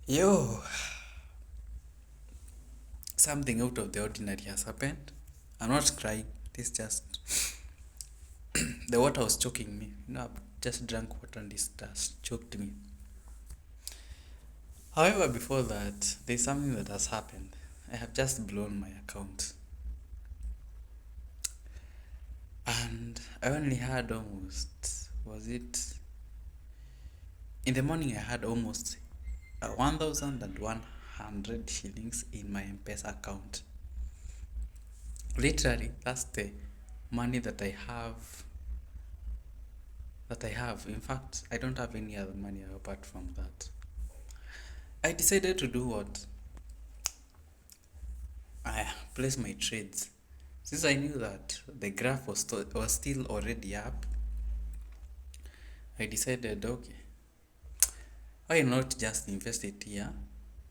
Yo, something out of the ordinary has happened. I'm not crying. This just the water was choking me. I've just drank water and it just choked me. However, before that, there's something that has happened. I have just blown my account, and I only had almost. Was it in the morning? I had almost 1,100 shillings in my M-Pesa account. Literally, that's the money that I have. In fact, I don't have any other money apart from that. I decided to do what? I place my trades. Since I knew that the graph was still already up, I decided, okay, why not just invest it here?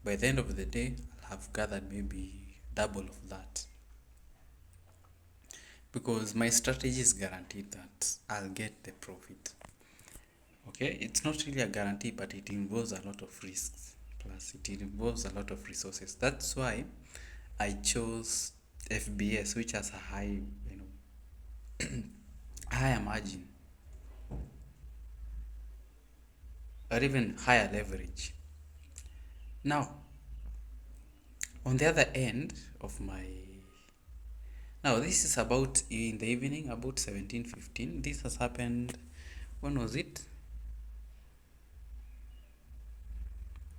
By the end of the day, I'll have gathered maybe double of that. Because my strategy is guaranteed that I'll get the profit. Okay, it's not really a guarantee, but it involves a lot of risks. Plus, it involves a lot of resources. That's why I chose FBS, which has a high, higher margin or even higher leverage. Now, on the other end of my now this is about in the evening, about 17:15. This has happened. When was it?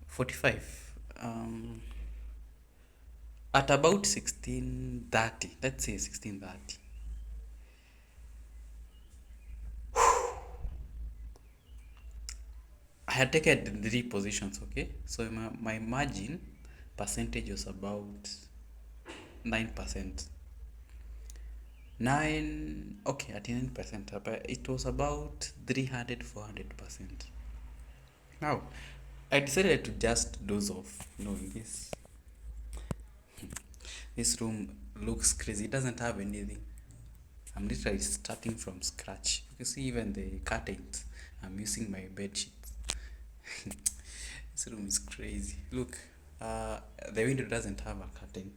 45. At about 16:30. Let's say 16:30. I had taken 3 positions, okay? So my margin percentage was about 9%. at 9%, but it was about 300, 400%. Now, I decided to just doze off. This room looks crazy. It doesn't have anything. I'm literally starting from scratch. You can see even the curtains. I'm using my bed sheets. This room is crazy. Look, the window doesn't have a curtain.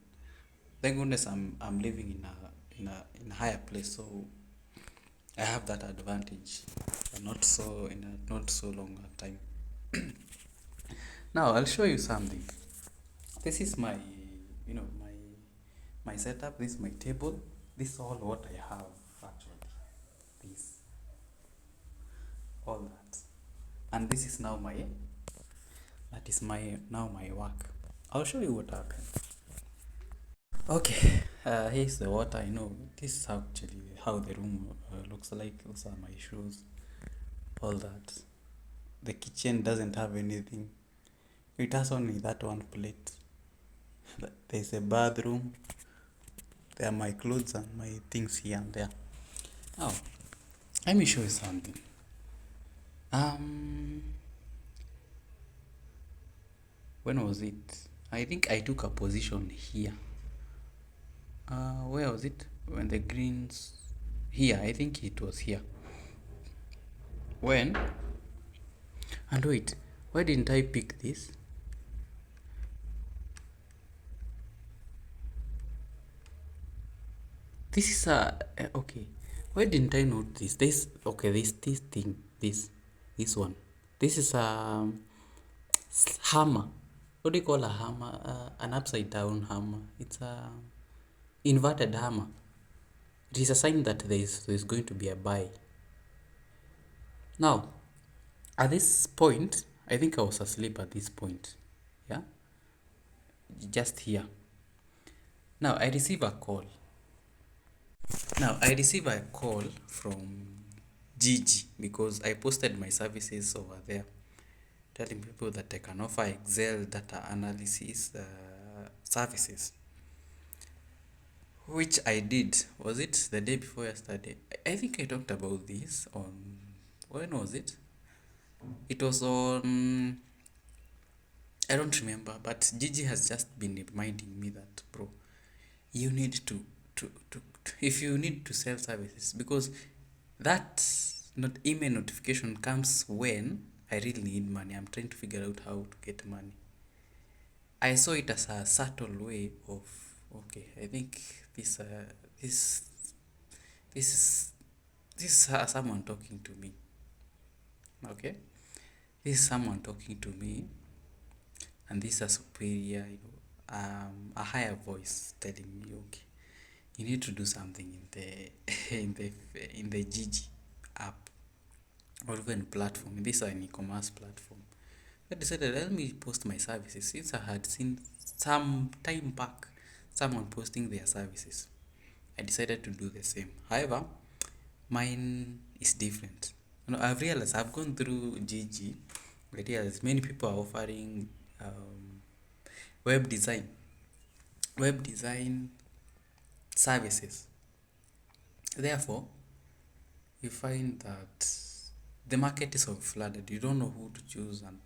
Thank goodness I'm living in a higher place, so I have that advantage. Not so in a not so long a time. Now I'll show you something. This is my my setup. This is my table. This is all what I have actually. This all that, and this is now my work. I'll show you what happened. Okay, here's the water. I know this is actually how the room looks like. Those are my shoes. All that. The kitchen doesn't have anything. It has only that one plate. There's a bathroom. There are my clothes and my things here and there. Now, let me show you something. When was it? I think I took a position here. Where was it? When the greens here, I think it was here. When? And wait, why didn't I pick this? This is okay. Why didn't I note this? This okay. This thing. This one. This is a hammer. What do you call a hammer? An upside down hammer. It's a inverted hammer. It is a sign that there is going to be a buy. Now, at this point, I think I was asleep at this point. Yeah, just here. Now I receive a call. Now I receive a call from Gigi because I posted my services over there, telling people that I can offer Excel data analysis services, which I did. Was it the day before yesterday? I think I talked about this on, when was it? It was on, I don't remember, but Gigi has just been reminding me that, bro, you need to if you need to sell services, because that not email notification comes when I really need money. I'm trying to figure out how to get money. I saw it as a subtle way of, okay, I think this this this is someone talking to me. Okay, this is someone talking to me, and this is a superior, a higher voice telling me, okay, you need to do something in the in the Gigi app, or even platform. This is an e-commerce platform. I decided, let me post my services, since I had seen some time back someone posting their services. I decided to do the same. However, mine is different. I've realized, I've gone through Gigi. I realized many people are offering web design, web design services. Therefore, you find that the market is flooded. You don't know who to choose and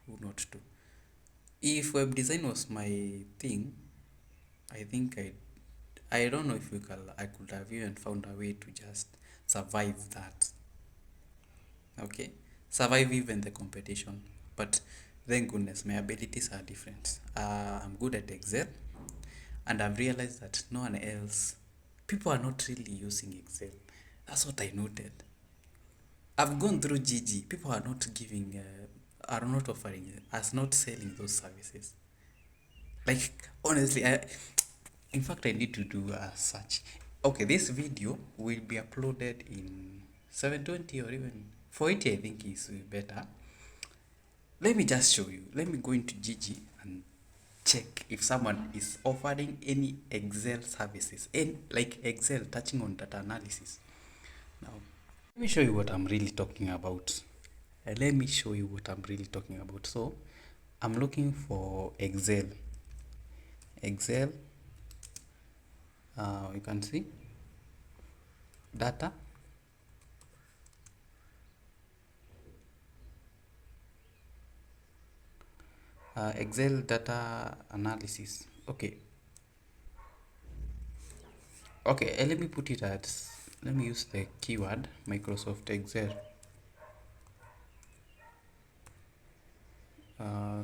who not to. If web design was my thing, I think I don't know if I could have even found a way to just survive that. Okay, survive even the competition. But thank goodness my abilities are different. I'm good at Excel, and I've realized that no one else, people are not really using Excel. That's what I noted. I've gone through Gigi. People are not giving, are not offering, as not selling those services. Like honestly, in fact, I need to do a search. Okay, this video will be uploaded in 720 or even 480. I think is better. Let me just show you. Let me go into Gigi and check if someone is offering any Excel services, and like Excel touching on data analysis. Now, let me show you what I'm really talking about. Let me show you what I'm really talking about. So, I'm looking for Excel. Excel, you can see data. Excel data analysis. Okay. Okay, let me put it as, let me use the keyword Microsoft Excel.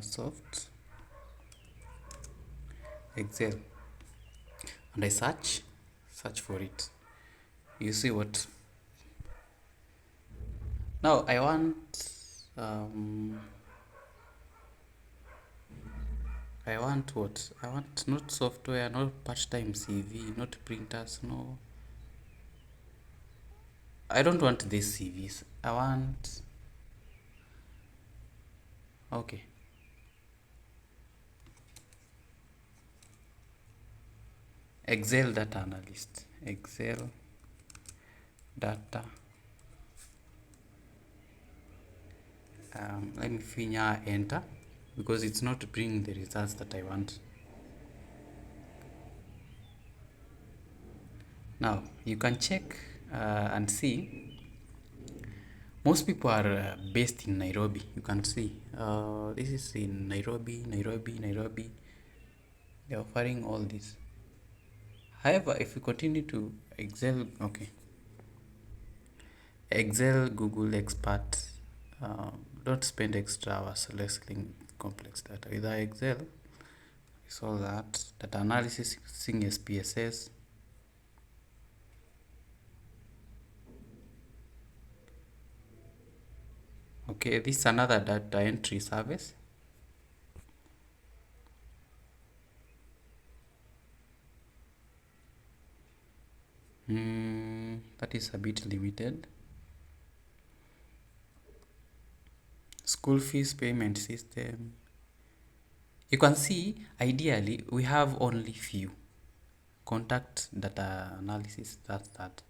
Soft Excel, and I search for it. You see what? Now I want what? I want not software, not part-time CV, not printers, no. I don't want these CVs. I want, okay. Excel data analyst. Excel data. Let me finger enter because it's not bringing the results that I want. Now you can check and see most people are based in Nairobi. You can see this is in Nairobi. They're offering all this. However, if we continue to Excel, okay, Excel, Google Expert, don't spend extra hours selecting complex data. With Excel, it's all that. Data analysis using SPSS. Okay, this is another data entry service. That is a bit limited. School fees payment system. You can see, ideally, we have only few. Contact data analysis, that's that.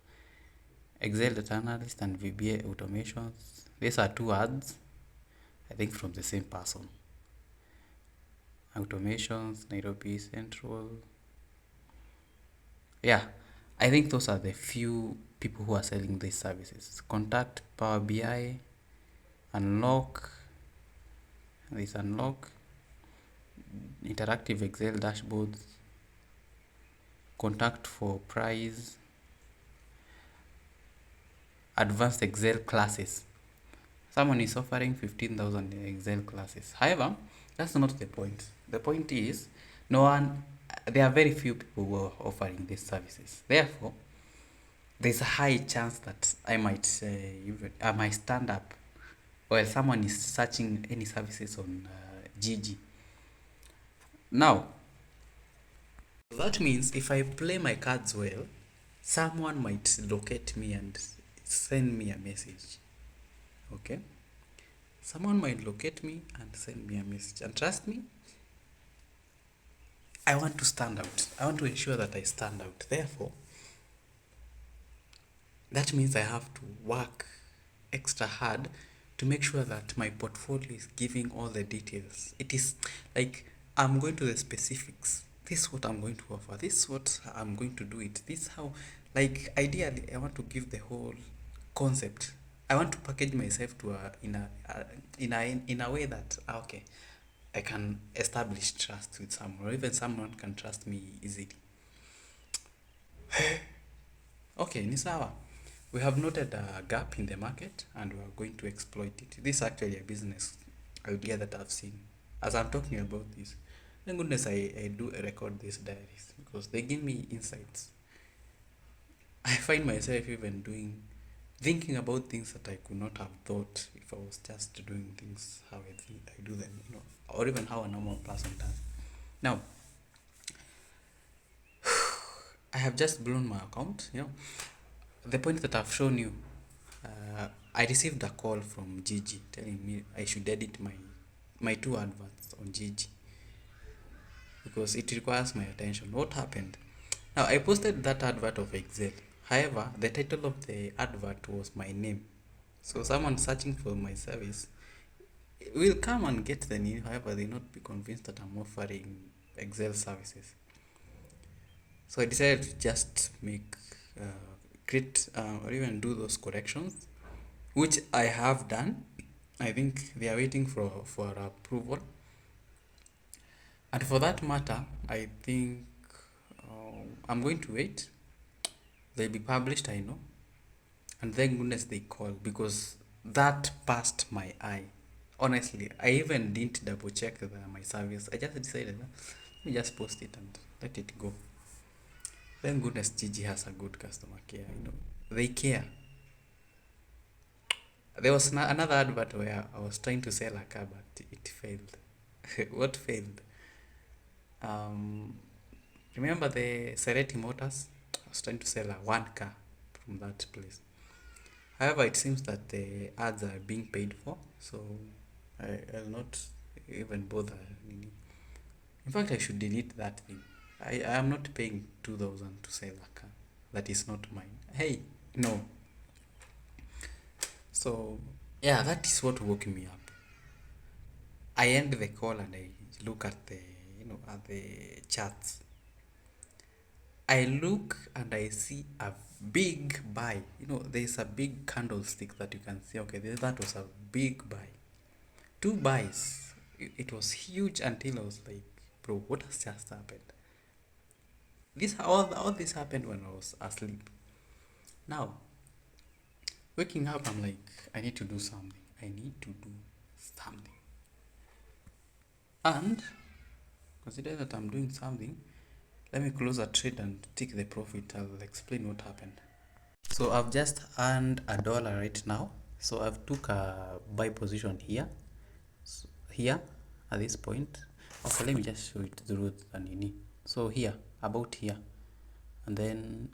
Excel data analyst and VBA automations. These are two ads, I think, from the same person. Automations, Nairobi Central. Yeah, I think those are the few people who are selling these services. Contact Power BI, Unlock, this Unlock, interactive Excel dashboards, Contact for price, advanced Excel classes. Someone is offering 15,000 Excel classes. However, That's not the point. The point is, no one, there are very few people who are offering these services. Therefore, there's a high chance that I might stand up while someone is searching any services on Gigi. Now, that means if I play my cards well, someone might locate me and send me a message. Okay? Someone might locate me and send me a message. And trust me, I want to stand out. I want to ensure that I stand out. Therefore, that means I have to work extra hard to make sure that my portfolio is giving all the details. It is like I'm going to the specifics. This is what I'm going to offer. This is what I'm going to do it. This is how, like, ideally, I want to give the whole concept. I want to package myself to in a way that okay, I can establish trust with someone, or even someone can trust me easily. Okay, ni sawa. We have noted a gap in the market and we are going to exploit it. This is actually a business idea that I've seen. As I'm talking about this, thank goodness I do record these diaries because they give me insights. I find myself even thinking about things that I could not have thought if I was just doing things how I do them, or even how a normal person does. Now, I have just blown my account. The point that I've shown you, I received a call from Gigi telling me I should edit my two adverts on Gigi because it requires my attention. What happened? Now, I posted that advert of Excel. However, the title of the advert was my name. So someone searching for my service will come and get the name. However, they not be convinced that I'm offering Excel services. So I decided to just create or even do those corrections, which I have done. I think they are waiting for approval. And for that matter, I think I'm going to wait. They'll be published, I know. And thank goodness they called because that passed my eye. Honestly, I even didn't double check my service. I just decided, let me just post it and let it go. Thank goodness Gigi has a good customer care. They care. There was another advert where I was trying to sell a car, but it failed. What failed? Um, Remember the Sereti Motors? I was trying to sell one car from that place. However, it seems that the ads are being paid for, so I'll not even bother. In fact, I should delete that thing. I am not paying 2,000 to sell a car. That is not mine. Hey, no. So, yeah, that is what woke me up. I end the call and I look at the charts. I look and I see a big buy. There's a big candlestick that you can see. Okay, that was a big buy. Two buys. It was huge until I was like, bro, what has just happened? All this happened when I was asleep. Now, waking up, I'm like, I need to do something. I need to do something. And consider that I'm doing something. Let me close a trade and take the profit. I'll explain what happened. So I've just earned $1 right now. So I've took a buy position here. Here at this point. Okay, let me just show it through the nini. So here, about here. And then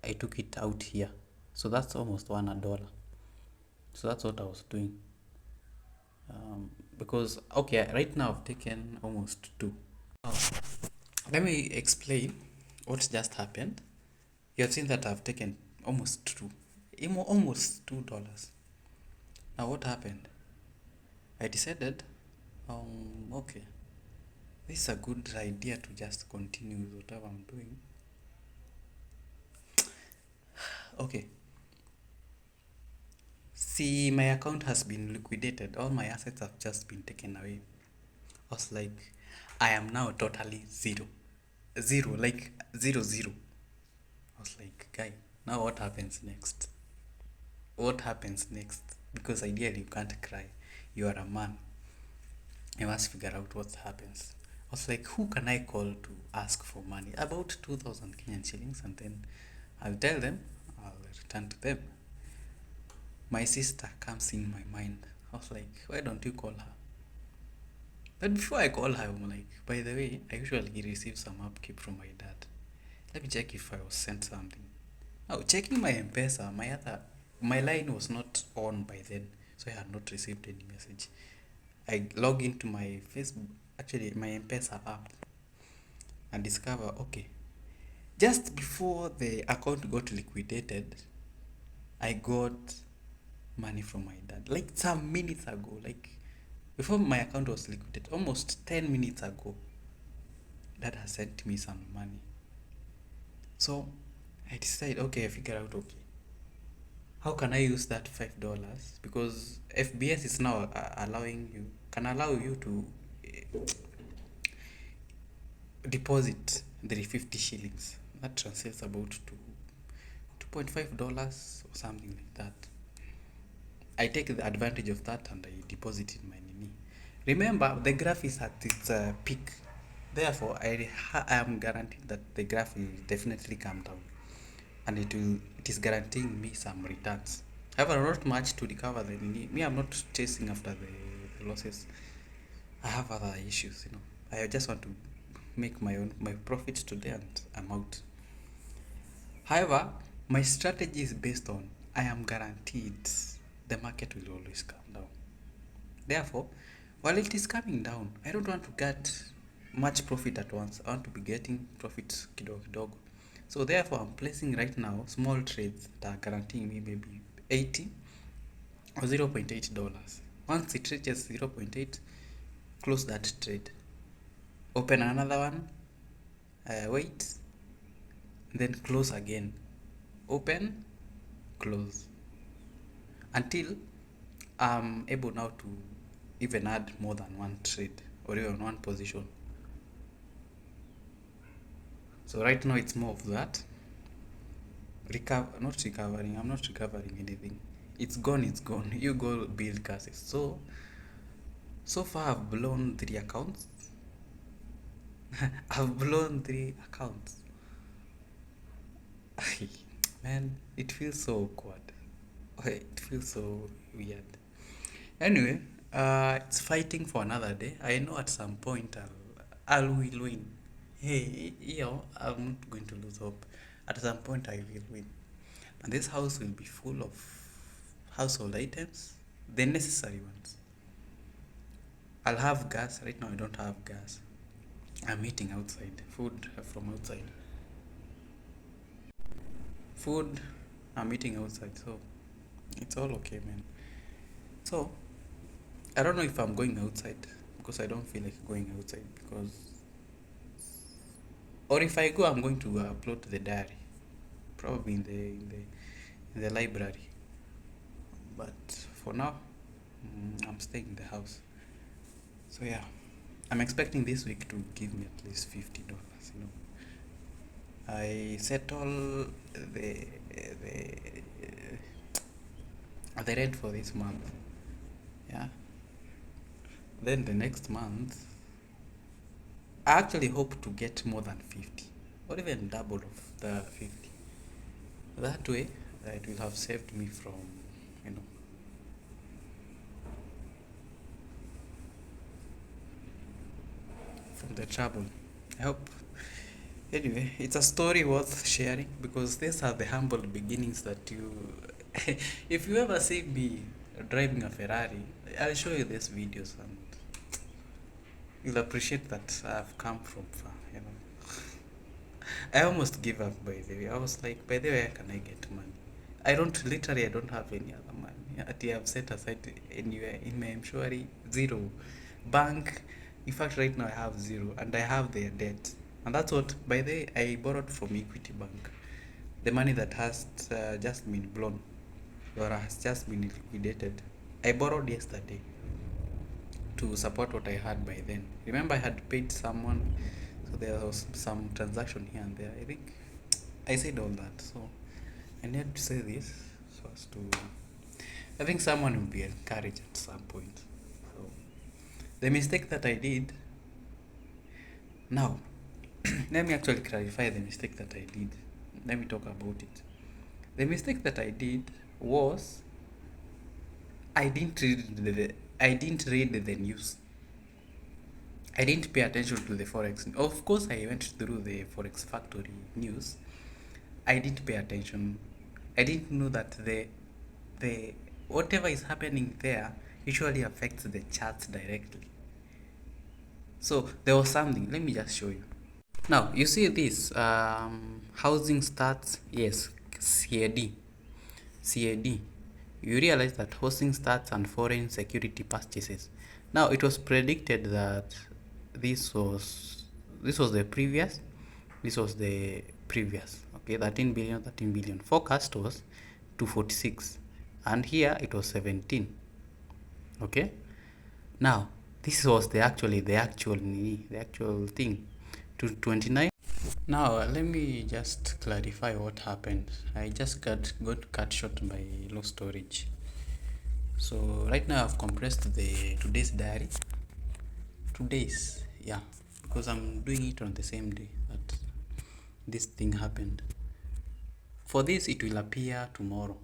I took it out here. So that's almost $1. So that's what I was doing. Because, okay, right now I've taken almost 2. Let me explain what just happened. You have seen that I've taken almost $2. Now what happened? I decided, okay, this is a good idea to just continue with whatever I'm doing. Okay. See, my account has been liquidated. All my assets have just been taken away. I was like, I am now totally zero. Zero, like 0, 0. I was like, guy, now what happens next? What happens next? Because ideally you can't cry. You are a man. I must figure out what happens. I was like, who can I call to ask for money? About 2,000 Kenyan shillings, and then I'll tell them, I'll return to them. My sister comes in my mind. I was like, why don't you call her? But before I call her, I'm like, by the way, I usually receive some upkeep from my dad. Let me check if I was sent something. Oh, checking my M-Pesa, my line was not on by then, so I had not received any message. I log into my Facebook, actually my M-Pesa app, and discover, okay, just before the account got liquidated, I got money from my dad. Like some minutes ago, like before my account was liquidated, almost 10 minutes ago, dad has sent me some money. So I decided, okay, I figure out, okay, how can I use that $5? Because FBS is now can allow you to deposit 350 shillings. That translates about to $2.5 or something like that. I take the advantage of that and I deposit in my Nini. Remember, the graph is at its peak. Therefore, I am guaranteed that the graph will definitely come down, and it is guaranteeing me some returns. However, not much to recover the Nini. Me, I'm not chasing after the losses. I have other issues, you know. I just want to make my profits today and I'm out. However, my strategy is based on I am guaranteed the market will always come down. Therefore, while it is coming down, I don't want to get much profit at once. I want to be getting profits kidogo kidogo. So therefore, I'm placing right now small trades that are guaranteeing me maybe 80 or $0.8. Once it reaches 0.8, close that trade. Open another one, wait, then close again. Open, close. Until I'm able now to even add more than one trade or even one position. So right now it's more of that. Not recovering. I'm not recovering anything. It's gone. It's gone. You go build cases. So far I've blown 3 accounts. I've blown 3 accounts. Man, it feels so awkward. It feels so weird. Anyway, it's fighting for another day. I know at some point I'll will win. Hey, I'm not going to lose hope. At some point I will win. And this house will be full of household items, the necessary ones. I'll have gas. Right now I don't have gas. I'm eating outside. Food from outside. Food, I'm eating outside, so it's all okay, man. So I don't know if I'm going outside because I don't feel like going outside because, or if I go, I'm going to upload the diary, probably in the library. But for now, I'm staying in the house. So yeah, I'm expecting this week to give me at least $50. You know, I settle the rent for this month. Yeah. Then the next month, I actually hope to get more than 50 or even double of the 50. That way, it will have saved me from, you know, from the trouble. I hope. Anyway, it's a story worth sharing because these are the humble beginnings that you. If you ever see me driving a Ferrari, I'll show you these videos and you'll appreciate that I've come from far, you know. I almost give up by the way. I was like, by the way, how can I get money? I don't have any other money. I have set aside anywhere in my Mshwari, zero. Bank, in fact, right now I have zero and I have their debt. And that's what, by the way, I borrowed from Equity Bank. The money that has just been blown or has just been liquidated. I borrowed yesterday to support what I had by then. Remember, I had paid someone, so there was some transaction here and there. I think I said all that, so I need to say this so as to. I think someone will be encouraged at some point. So The mistake that I did now, let me actually clarify the mistake that I did. Let me talk about it. The mistake that I did was I didn't read the news. I didn't pay attention to the forex. Of course, I went through the forex factory news. I didn't pay attention. I didn't know that the whatever is happening there usually affects the charts directly. So there was something. Let me just show you. Now you see this housing starts. Yes, CAD. CAD. You realize that housing starts and foreign security purchases. Now it was predicted that this was the previous. This was the previous. Okay, 13 billion. Forecast was 246, and here it was 17. Okay. Now this was the actual thing. 229. Now let me just clarify what happened. I just got cut short by low storage. So right now I've compressed the today's diary. Yeah, because I'm doing it on the same day that this thing happened. For this it will appear tomorrow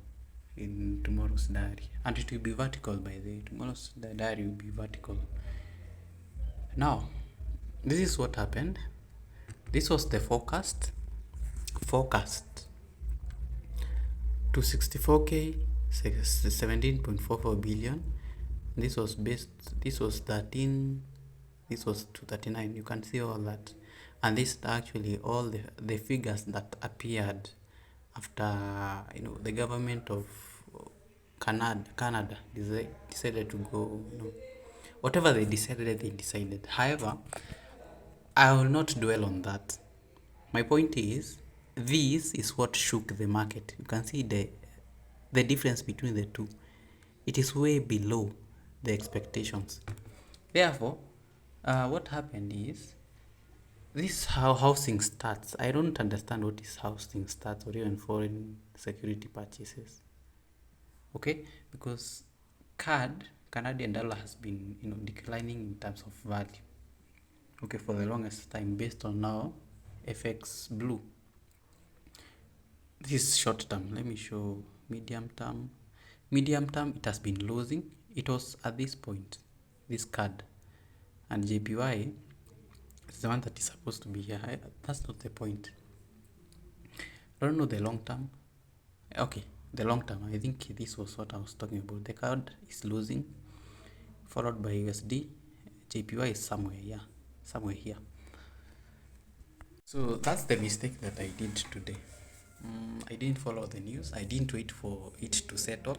in tomorrow's diary, and it will be vertical. By the way, tomorrow's diary will be vertical. Now this is what happened. This was the forecast 264k 17.44 billion. This was 13, this was 239. You can see all that, and this is actually all the figures that appeared after the government of Canada decided to go, whatever they decided. However, I will not dwell on that. My point is, this is what shook the market. You can see the difference between the two. It is way below the expectations. Therefore, what happened is, this is how housing starts. I don't understand what is housing starts or even foreign security purchases. Okay, because Canadian dollar has been declining in terms of value. Okay, for the longest time, based on now FX Blue. This is short term. Let me show medium term. Medium term, it has been losing. It was at this point, this card, and JPY is the one that is supposed to be here. That's not the point. I don't know the long term. Okay, the long term, I think this was what I was talking about. The card is losing, followed by USD. JPY is somewhere here. So that's the mistake that I did today. I didn't follow the news. I didn't wait for it to settle.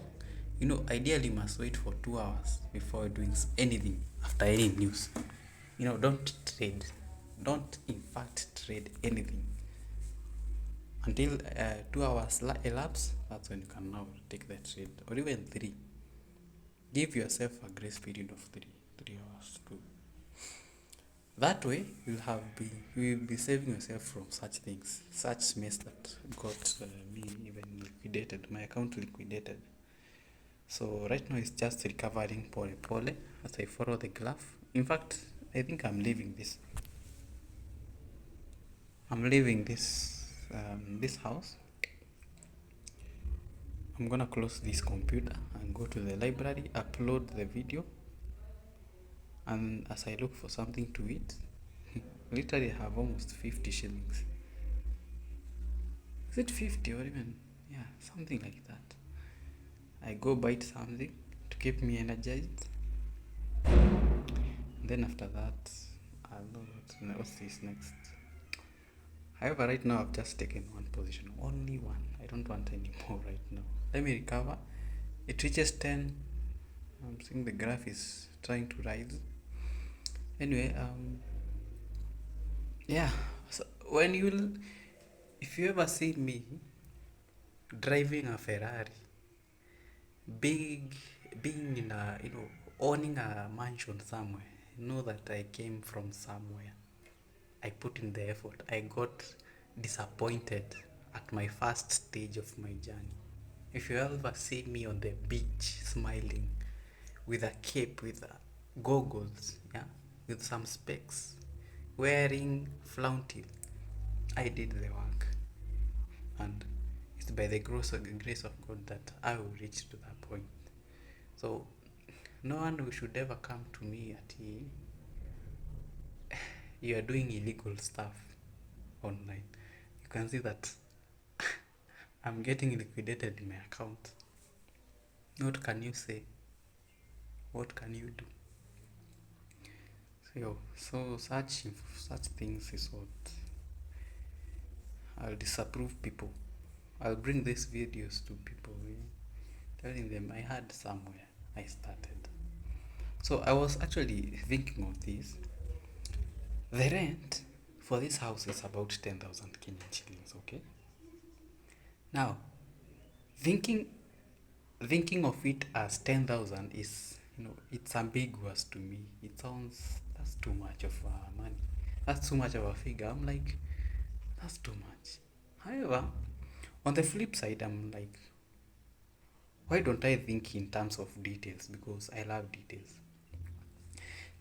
Ideally, must wait for 2 hours before doing anything after any news. Don't trade. Don't, in fact, trade anything until 2 hours elapse. That's when you can now take the trade, or even 3. Give yourself a grace period of 3 hours too. That way, you will be saving yourself from such things, such mess that got me even liquidated, my account liquidated. So right now it's just recovering pole as I follow the graph. In fact, I think I'm leaving this. This house. I'm gonna close this computer and go to the library, upload the video, and as I look for something to eat, literally I have almost 50 shillings. Is it 50 or even, something like that. I go bite something to keep me energized. Then after that, I'll know what's this next. However, right now I've just taken one position, only one. I don't want any more right now. Let me recover. It reaches 10. I'm seeing the graph is trying to rise. Anyway, so if you ever see me driving a Ferrari, being in a, owning a mansion somewhere, know that I came from somewhere. I put in the effort. I got disappointed at my first stage of my journey. If you ever see me on the beach smiling with a cape, with a goggles, yeah, with some specs, wearing flaunty. I did the work, and it's by the grace of God that I will reach to that point. So no one should ever come to me at you are doing illegal stuff online. You can see that I'm getting liquidated in my account. What can you say? What can you do? So such things is what I'll disapprove people. I'll bring these videos to people, telling them I had somewhere I started. So I was actually thinking of this. The rent for this house is about 10,000 Kenyan shillings, okay? Now, thinking thinking of it as 10,000 is, it's ambiguous to me. It sounds, that's too much of money. That's too much of a figure. I'm like, that's too much. However, on the flip side, I'm like, why don't I think in terms of details? Because I love details.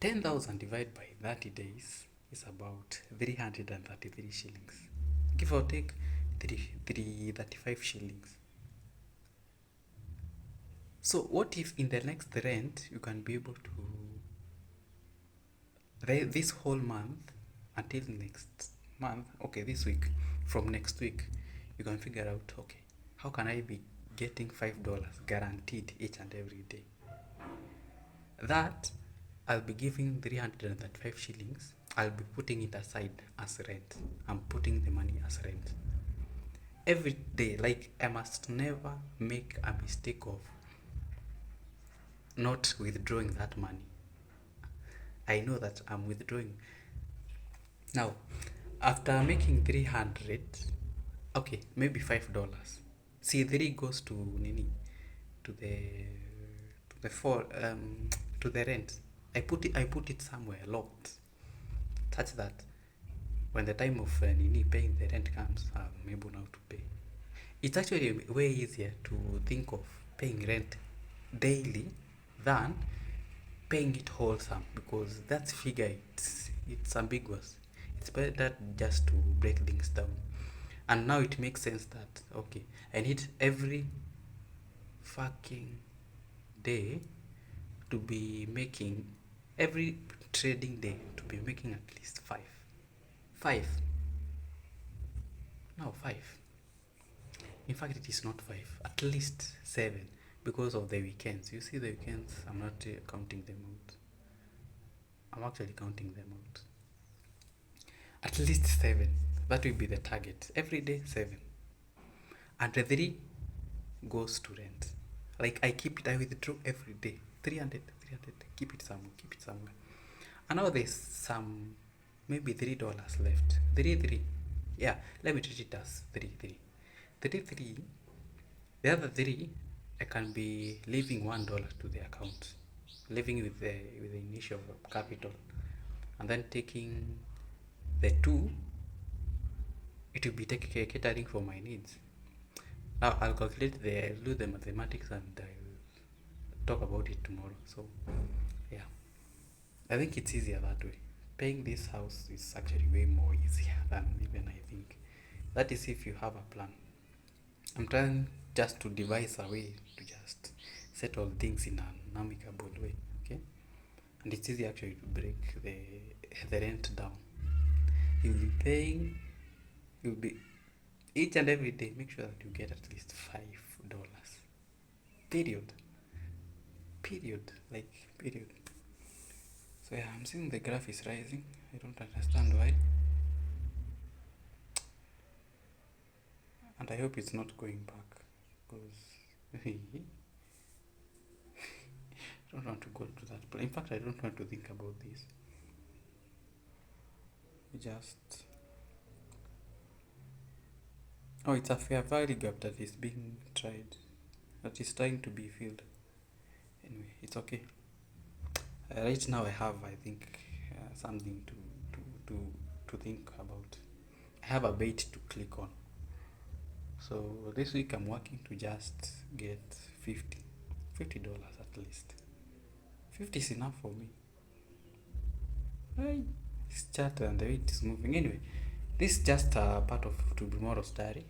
10,000 divided by 30 days is about 333 shillings. Give or take 335 shillings. So what if in the next rent you can be able to, this whole month until next month, okay, this week, from next week, you can figure out, okay, how can I be getting $5 guaranteed each and every day? That I'll be giving 335 shillings. I'll be putting it aside as rent. I'm putting the money as rent. Every day, like, I must never make a mistake of not withdrawing that money. I know that I'm withdrawing. Now, after making 300, okay, maybe $5. See, 3 goes to Nini, to the four, to the rent. I put it somewhere locked, such that when the time of Nini paying the rent comes, I'm able now to pay. It's actually way easier to think of paying rent daily than paying it wholesome, because that figure, it's ambiguous. It's better just to break things down. And now it makes sense that, okay, I need every fucking day to be making, every trading day to be making at least five now 5. In fact, it is not 5, at least 7, because of the weekends. You see, the weekends, I'm not counting them out. I'm actually counting them out. At least 7. That will be the target. Every day, 7. And the 3 goes to rent. Like, I keep it, I withdraw every day. 300, keep it somewhere. And now there's some, maybe $3 left. 3. Yeah, let me treat it as 3. The other 3, I can be leaving $1 to the account, living with the initial capital, and then taking the 2, it will be catering for my needs. Now I'll do the mathematics, and I'll talk about it tomorrow. So yeah, I think it's easier that way. Paying this house is actually way more easier than even I think. That is if you have a plan. I'm trying just to devise a way to just settle things in an amicable way, okay? And it's easy actually to break the rent down. You'll be paying, you'll be, each and every day, make sure that you get at least $5. Period. So yeah, I'm seeing the graph is rising. I don't understand why. And I hope it's not going back, because I don't want to go to that. But in fact, I don't want to think about this. It's a fair value gap that is being tried, that is trying to be filled. Anyway, it's okay. Right now I have, I think, something to think about. I have a bait to click on. So this week I'm working to just get $50 at least. 50 is enough for me. Hey, this chat and the way it is moving. Anyway, this is just a part of tomorrow's diary.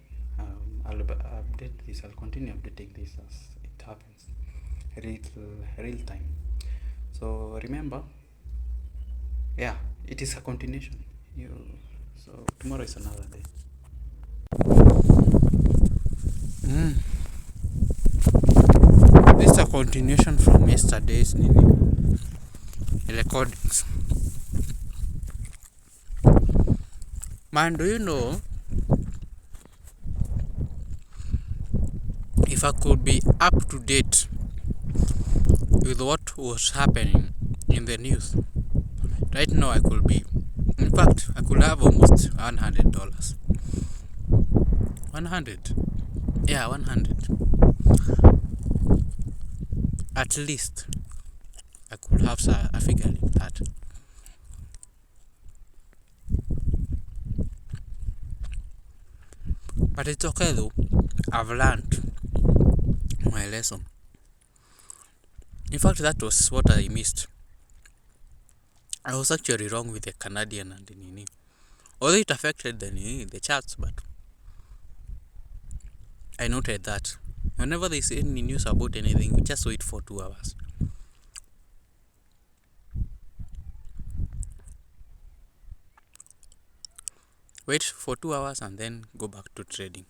I'll update this. I'll continue updating this as it happens, real time. So remember, yeah, it is a continuation. So tomorrow is another day. This is a continuation from yesterday's recordings. Man, do you know, if I could be up to date with what was happening in the news right now, I could be, in fact, I could have almost $100. 100, yeah, 100 at least. I could have a figure like that. But it's okay though. I've learned my lesson. In fact, that was what I missed. I was actually wrong with the Canadian and the Nini. Although it affected the charts, but I noted that whenever they say any news about anything, we just wait for 2 hours. Wait for 2 hours and then go back to trading.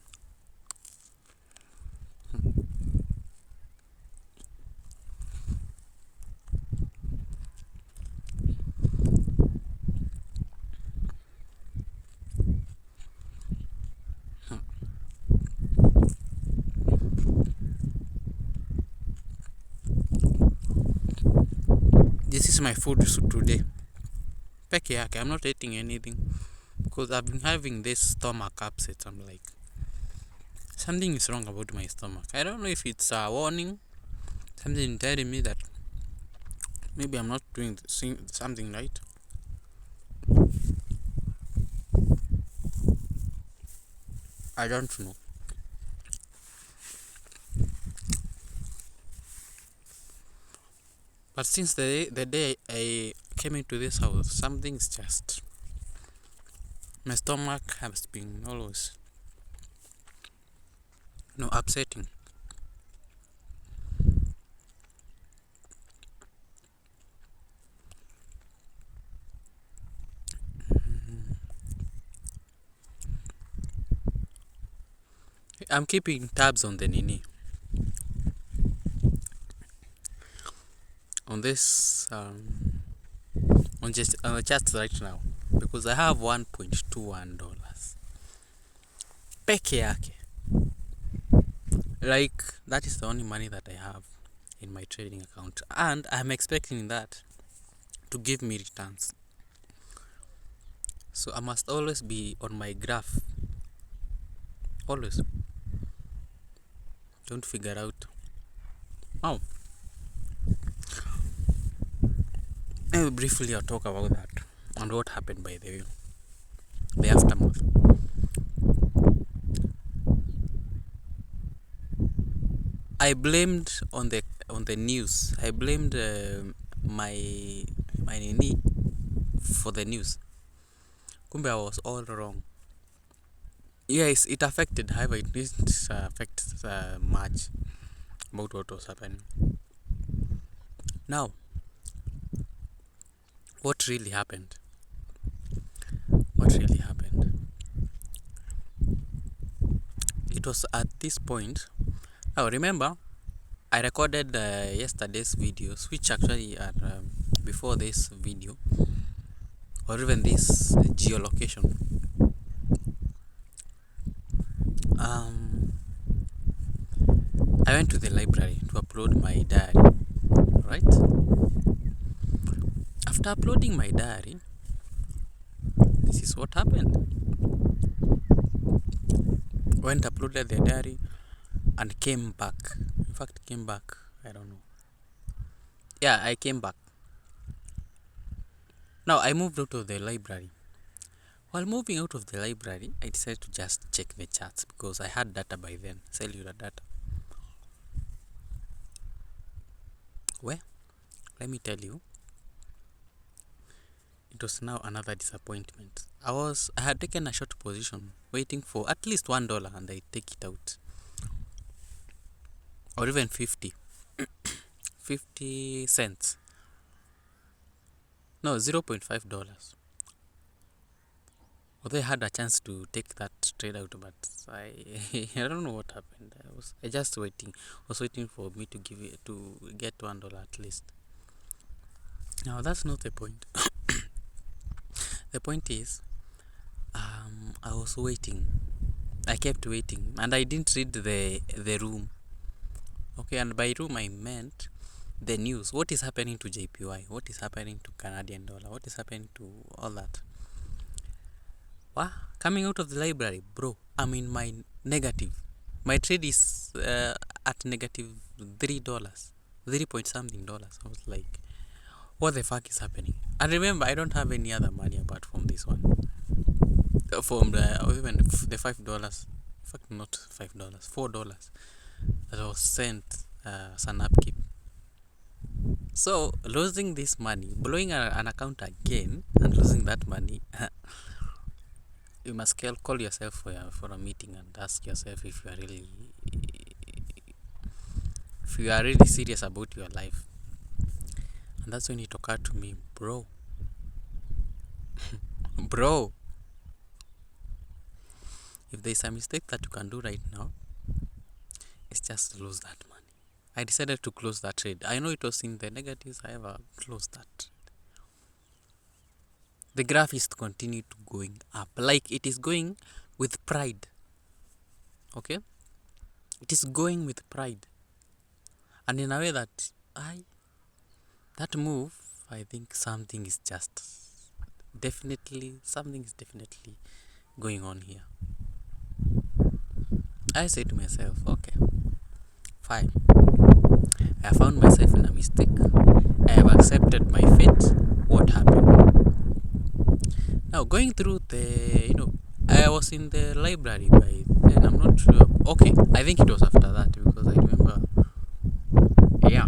This is my food today. Peke yake, I'm not eating anything because I've been having this stomach upset. I'm like, something is wrong about my stomach. I don't know if it's a warning, something telling me that maybe I'm not doing something right. I don't know. But since the day I came into this house, something's just, my stomach has been always, upsetting. I'm keeping tabs on the Nini. On this, on the chat right now, because I have $1.21 peke yake. Like, that is the only money that I have in my trading account, and I'm expecting that to give me returns. So I must always be on my graph. Always. Don't figure out. Oh. Maybe briefly I'll talk about that and what happened by the way. The aftermath. I blamed on the news. I blamed my nini for the news. Kumbe I was all wrong. Yes, it affected. However, it didn't affect much about what was happening. Now, what really happened? What really happened? It was at this point. Now, remember, I recorded yesterday's videos, which actually are before this video, or even this geolocation. I went to the library to upload my diary, right? After uploading my diary, this is what happened. Went uploaded the diary and came back. In fact, came back. I don't know. Yeah, I came back. Now I moved out of the library. While moving out of the library, I decided to just check the charts because I had data by then, cellular data. Well, let me tell you, it was now another disappointment. I had taken a short position waiting for at least $1 and I take it out. Or even 50 cents. No, $0.5. Although I had a chance to take that trade out, but I I don't know what happened. I just was waiting for me to give it to get $1 at least. Now that's not the point. The point is, I was waiting. I kept waiting, and I didn't read the room. Okay, and by room I meant the news. What is happening to JPY? What is happening to Canadian dollar? What is happening to all that? Wow, coming out of the library, bro, I'm in my negative. My trade is at negative $3, 3 point something dollars. I was like, what the fuck is happening? And remember, I don't have any other money apart from this one. From even the $5. In fact, not $5, $4 that was sent as an upkeep. So losing this money, blowing an account again, and losing that money, you must call yourself for a meeting and ask yourself if you are really serious about your life. And that's when it occurred to me, bro, bro, if there's a mistake that you can do right now, it's just to lose that money. I decided to close that trade. I know it was in the negatives, however, closed that trade. The graph is continue to going up, like it is going with pride. Okay, it is going with pride, and in a way that that move, I think something is definitely going on here. I say to myself, okay, fine, I found myself in a mistake, I have accepted my fate. What happened? Now going through I was in the library by then, I'm not sure. Okay, I think it was after that because I remember, yeah,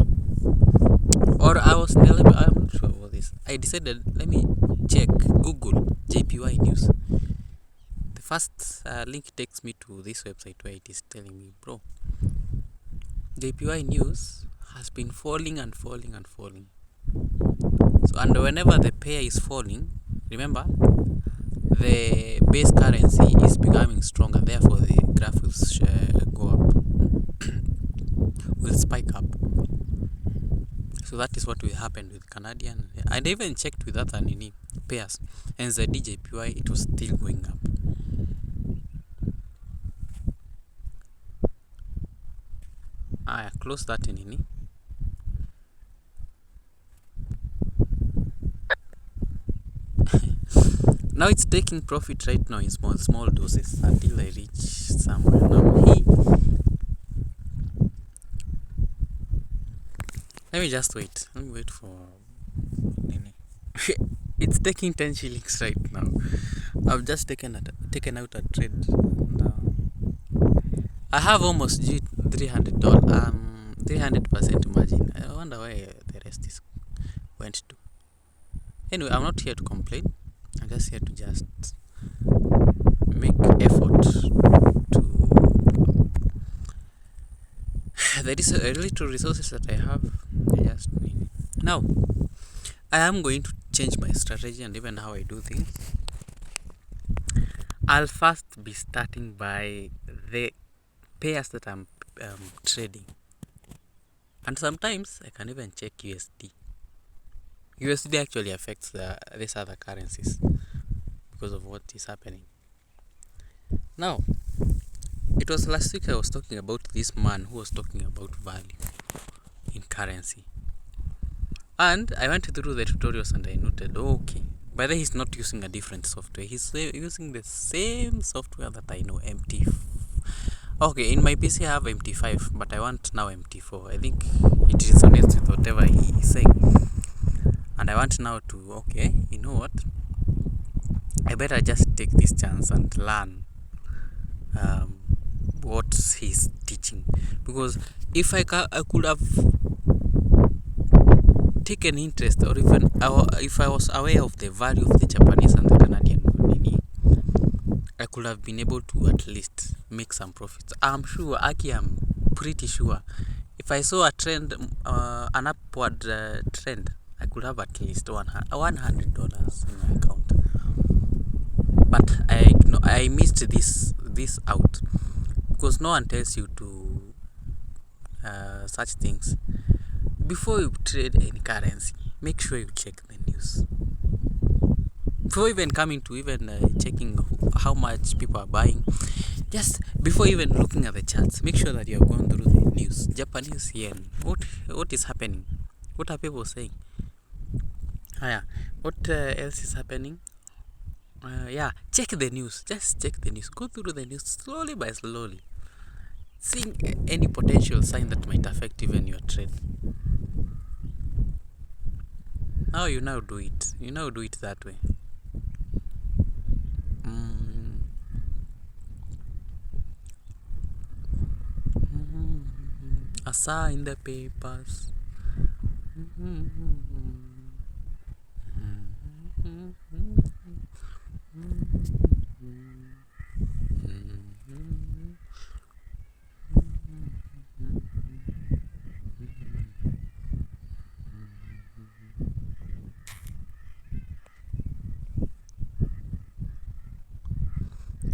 or I was in the library, I'm not sure about this. I decided, let me check Google JPY news. The first link takes me to this website where it is telling me, bro, JPY news has been falling and falling and falling. So, and whenever the pair is falling, remember, the base currency is becoming stronger, therefore the graph will go up, will spike up. So that is what will happen with Canadian. And I even checked with other pairs, and the DJPY, it was still going up. I close that in now it's taking profit right now in small doses until I reach somewhere. Now let me just wait. Let me wait for it's taking 10 shillings right now. I've just taken out a trade now. I have almost $300 300% margin. I wonder where the rest went to. Anyway, I'm not here to complain. I'm just here to just make effort to the little resources that I have. I just need. Now, I am going to change my strategy and even how I do things. I'll first be starting by the pairs that I'm trading, and sometimes I can even check USD. USD actually affects these other currencies because of what is happening. Now, it was last week I was talking about this man who was talking about value in currency. And I went through the tutorials and I noted, okay, by the way, he's not using a different software. He's using the same software that I know, MT. Okay, in my PC I have MT5, but I want now MT4. I think it resonates with whatever he is saying. And I want now to, okay, you know what? I better just take this chance and learn what he's teaching. Because if I could have take an interest, or even if I was aware of the value of the Japanese and the Canadian nini, I could have been able to at least make some profits. I'm sure, Aki, I'm pretty sure, if I saw a trend, an upward trend, I could have at least $100 in my account. But I missed this out, because no one tells you to such things. Before you trade any currency, make sure you check the news. Before even coming to checking how much people are buying, just before even looking at the charts, make sure that you have gone through the news. Japanese yen, what is happening? What are people saying? What else is happening? Check the news. Just check the news. Go through the news slowly by slowly. Seeing any potential sign that might affect even your trade. Now you now do it. You now do it that way. I saw in the papers.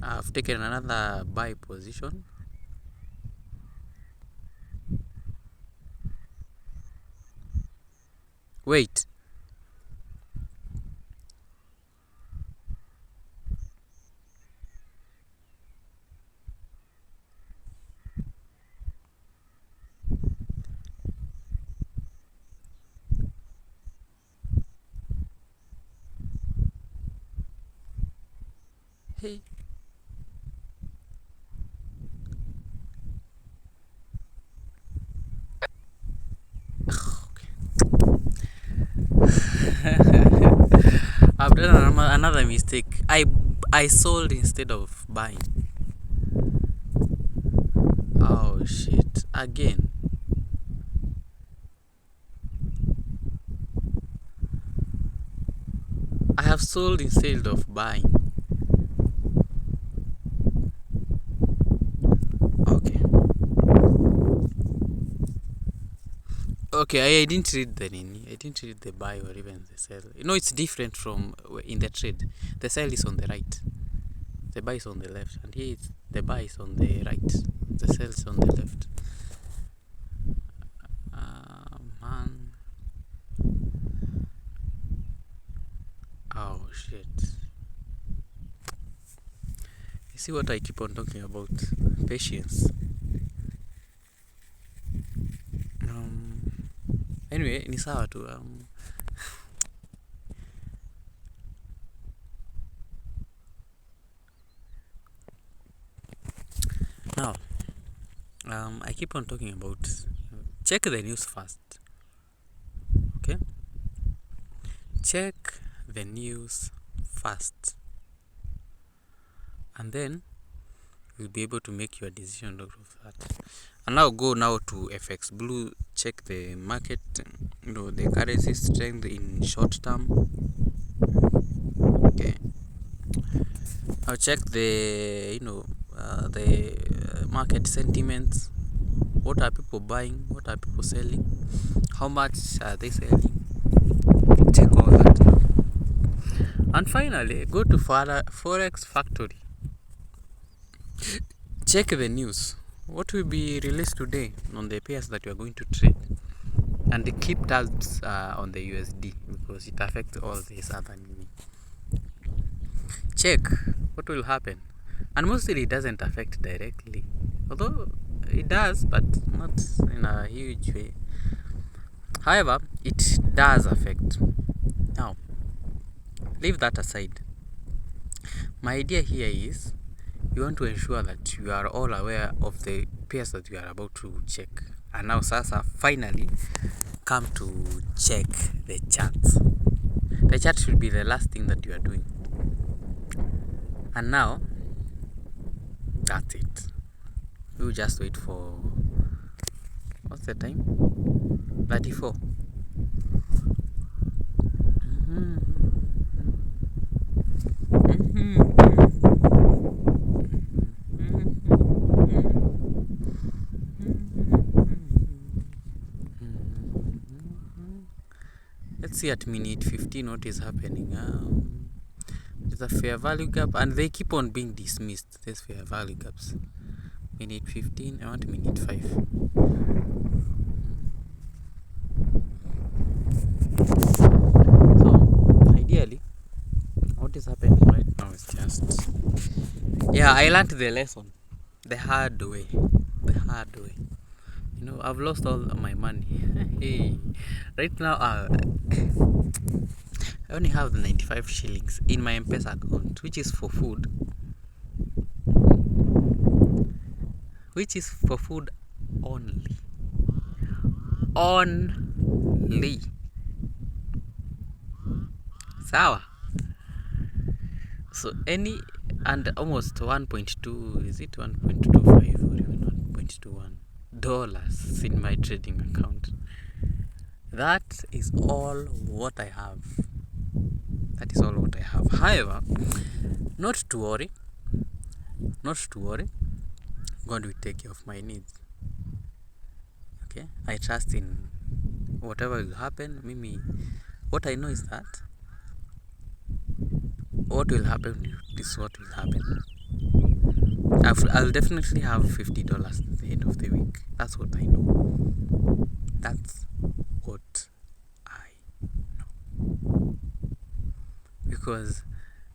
I've taken another buy position. Wait. Hey. I've done another mistake. I sold instead of buying. Oh shit. Again. I have sold instead of buying. Okay, I didn't read the nini. I didn't read the buy or even the sell. You know, it's different from in the trade. The sell is on the right, the buy is on the left, and here it's the buy is on the right, the sell is on the left. Man. Oh shit. You see what I keep on talking about? Patience. Anyway, ni sawa tu. Now, I keep on talking about check the news first. Okay? Check the news first. And then you'll be able to make your decision out of that. And now go now to FX Blue, check the market, the currency strength in short term. Okay. Now check the the market sentiments. What are people buying? What are people selling? How much are they selling? Check all that now. And finally, go to Forex Factory. Check the news. What will be released today on the pairs that you are going to trade, and keep tabs on the USD, because it affects all these other money. Check what will happen, and mostly it doesn't affect directly, although it does, but not in a huge way. However, it does affect. Now, leave that aside. My idea here is you want to ensure that you are all aware of the pairs that you are about to check. And now sasa finally come to check the charts. The chart should be the last thing that you are doing. And now that's it. We'll just wait for, what's the time? 34. Let's see at minute 15 what is happening. There's a fair value gap, and they keep on being dismissed. These fair value gaps. Minute 15. I want minute 5. So ideally, what is happening right now is just, yeah, I learned the lesson the hard way. The hard way. I've lost all my money. Hey, right now, I only have the 95 shillings in my M-Pesa account, which is for food. Which is for food only. Only. Sawa. So and almost 1.2, is it 1.25 or even 1.21 dollars in my trading account. That is all what I have. That is all what I have. However, not to worry. God will take care of my needs. Okay? I trust in whatever will happen. Mimi, what I know is that what will happen is what will happen. I'll definitely have $50 at the end of the week. That's what I know. That's what I know. Because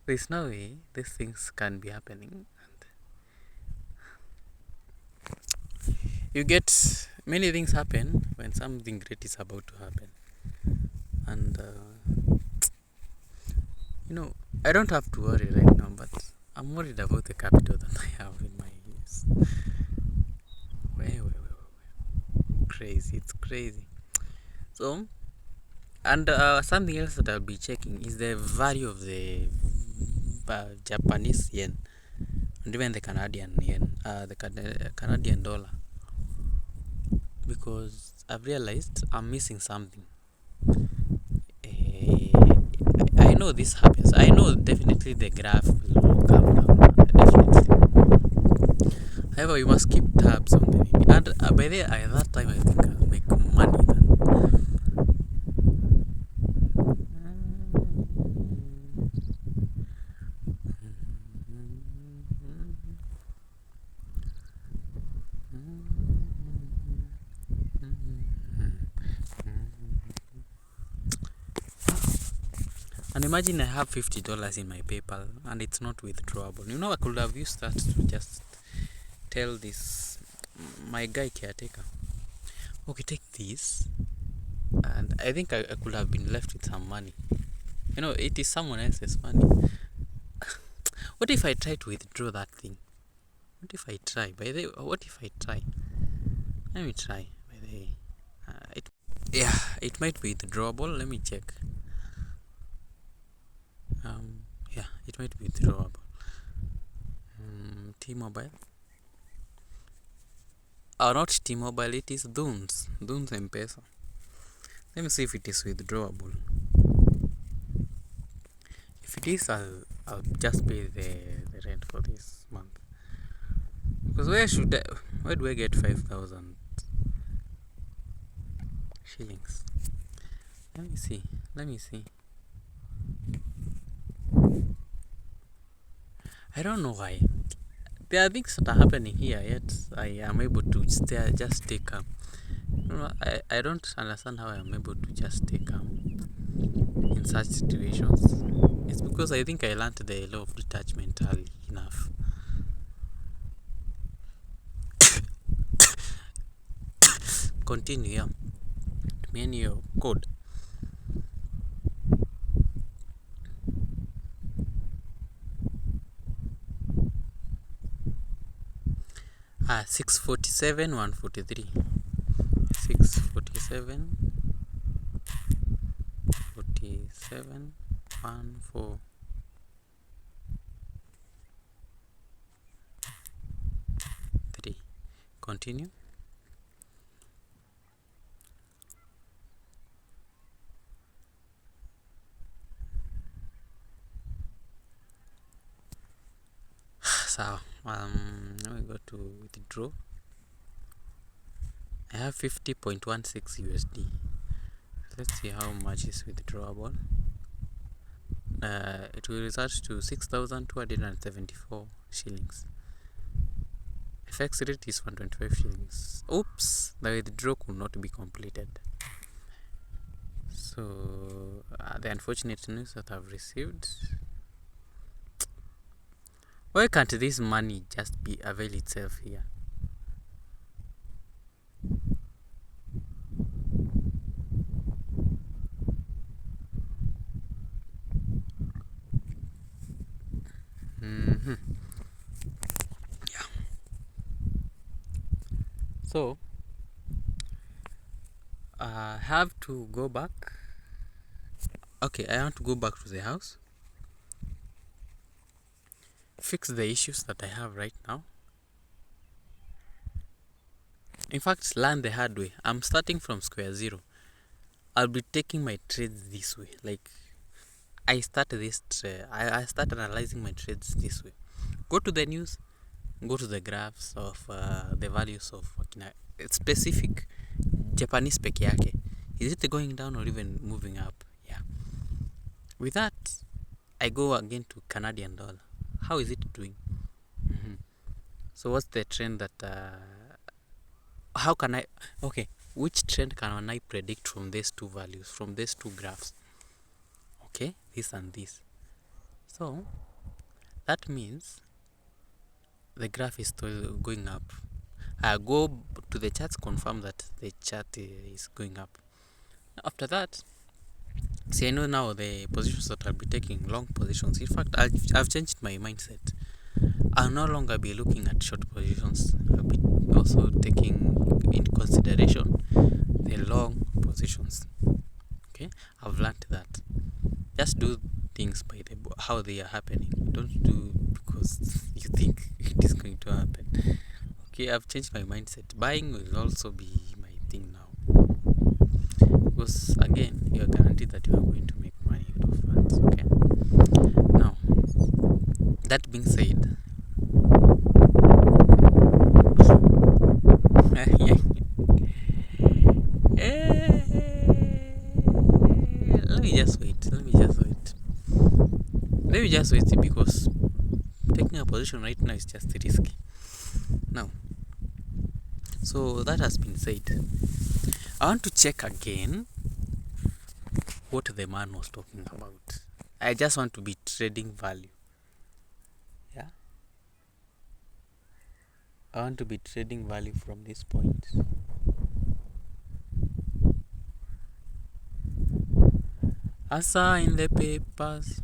there's no way these things can be happening. You get many things happen when something great is about to happen. And I don't have to worry right now, but I'm worried about the capital that I have in my use. Crazy, it's crazy. So, and something else that I'll be checking is the value of the Japanese yen and even the Canadian yen, the Canadian dollar, because I've realized I'm missing something. I know this happens. I know definitely the graph will come down. Definitely. However, you must keep tabs on the thing. And by that time, I think I'll make money. And imagine I have $50 in my PayPal and it's not withdrawable. I could have used that to just tell my guy caretaker, okay, take this, and I think I could have been left with some money. It is someone else's money. What if I try to withdraw that thing? What if I try? What if I try? Let me try. By the way, it might be withdrawable. Let me check. Yeah, it might be withdrawable. T-Mobile. Not T-Mobile, it is Dunes M-Pesa. Let me see if it is withdrawable. If it is, I'll just pay the rent for this month. Because where do I get 5,000 shillings? Let me see. I don't know why. There are things that are happening here, yet I am able to just stay calm. I don't understand how I am able to just stay calm in such situations. It's because I think I learned the law of detachment early enough. Continue, yeah. Tumia your code. 647 143. 647 47 14. Continue. So now we go to withdraw. I have 50.16 USD. Let's see how much is withdrawable. It will result to 6,274 shillings. FX rate is 125 shillings. Oops, the withdrawal could not be completed. So the unfortunate news that I've received. Why can't this money just be avail itself here? Yeah. So I have to go back. Okay, I want to go back to the house, fix the issues that I have right now. In fact, learn the hard way. I'm starting from square zero. I'll be taking my trades this way. Like I start analyzing my trades this way. Go to the news, go to the graphs of the values of specific Japanese peke yake. Is it going down or even moving up? Yeah. With that, I go again to Canadian dollar. How is it doing? So what's the trend that how can I which trend can I predict from these two values, from these two graphs? Okay, this and this. So that means the graph is still going up. I go to the charts, confirm that the chart is going up. After that, see, I know now the positions that I'll be taking, long positions. In fact, I've changed my mindset. I'll no longer be looking at short positions. I'll be also taking into consideration the long positions. Okay, I've learned that. Just do things by how they are happening. Don't do because you think it is going to happen. Okay, I've changed my mindset. Buying will also be my thing now, because again, you are guaranteed that you are going to make money out of funds. Okay. Now, that being said, let me just wait. Because taking a position right now is just risky. Now, so that has been said, I want to check again what the man was talking about. I just want to be trading value. Yeah. I want to be trading value from this point. I saw in the papers.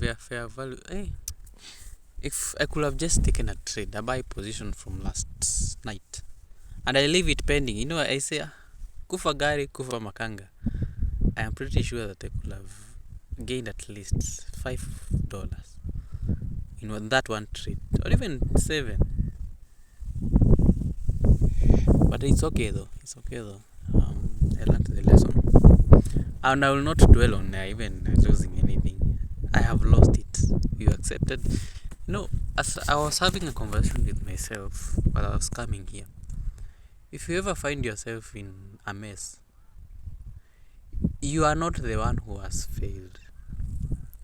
Their fair value. Hey, if I could have just taken a trade, a buy position from last night, and I leave it pending, I say, kufa gari, kufa makanga. I am pretty sure that I could have gained at least $5 in that one trade, or even 7. But it's okay though. I learned the lesson, and I will not dwell on even losing anything. I have lost it. You accepted. As I was having a conversation with myself while I was coming here, if you ever find yourself in a mess, you are not the one who has failed.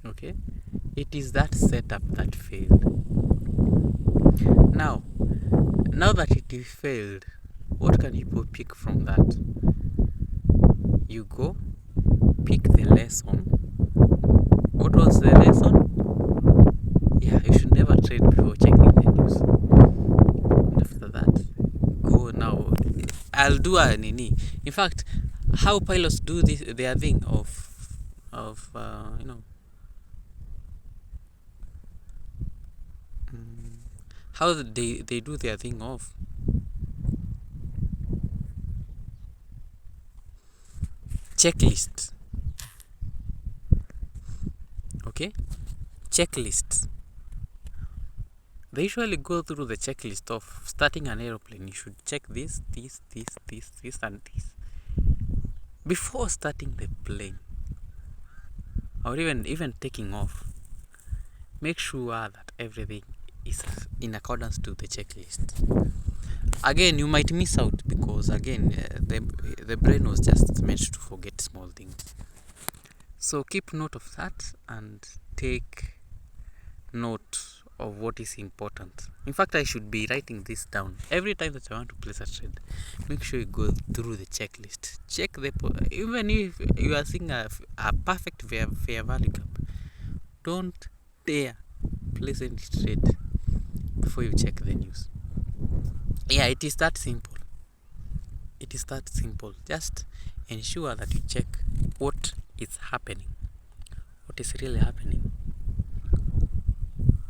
Okay? It is that setup that failed. Now that it failed, what can you pick from that? You go, pick the lesson. What was the lesson? Yeah, you should never trade before checking the news. And after that, go now. I'll do a nini. In fact, how pilots do this, their thing of how they do their thing off. Checklist. Okay, checklists. They usually go through the checklist of starting an aeroplane. You should check this, and this before starting the plane, or even taking off. Make sure that everything is in accordance to the checklist. Again, you might miss out because again, the brain was just meant to forget small things. So keep note of that and take note of what is important. In fact, I should be writing this down every time that I want to place a trade. Make sure you go through the checklist. Check even if you are seeing a perfect fair value gap, don't dare place any trade before you check the news. Yeah, it is that simple. It is that simple. Just ensure that you check what is happening, what is really happening.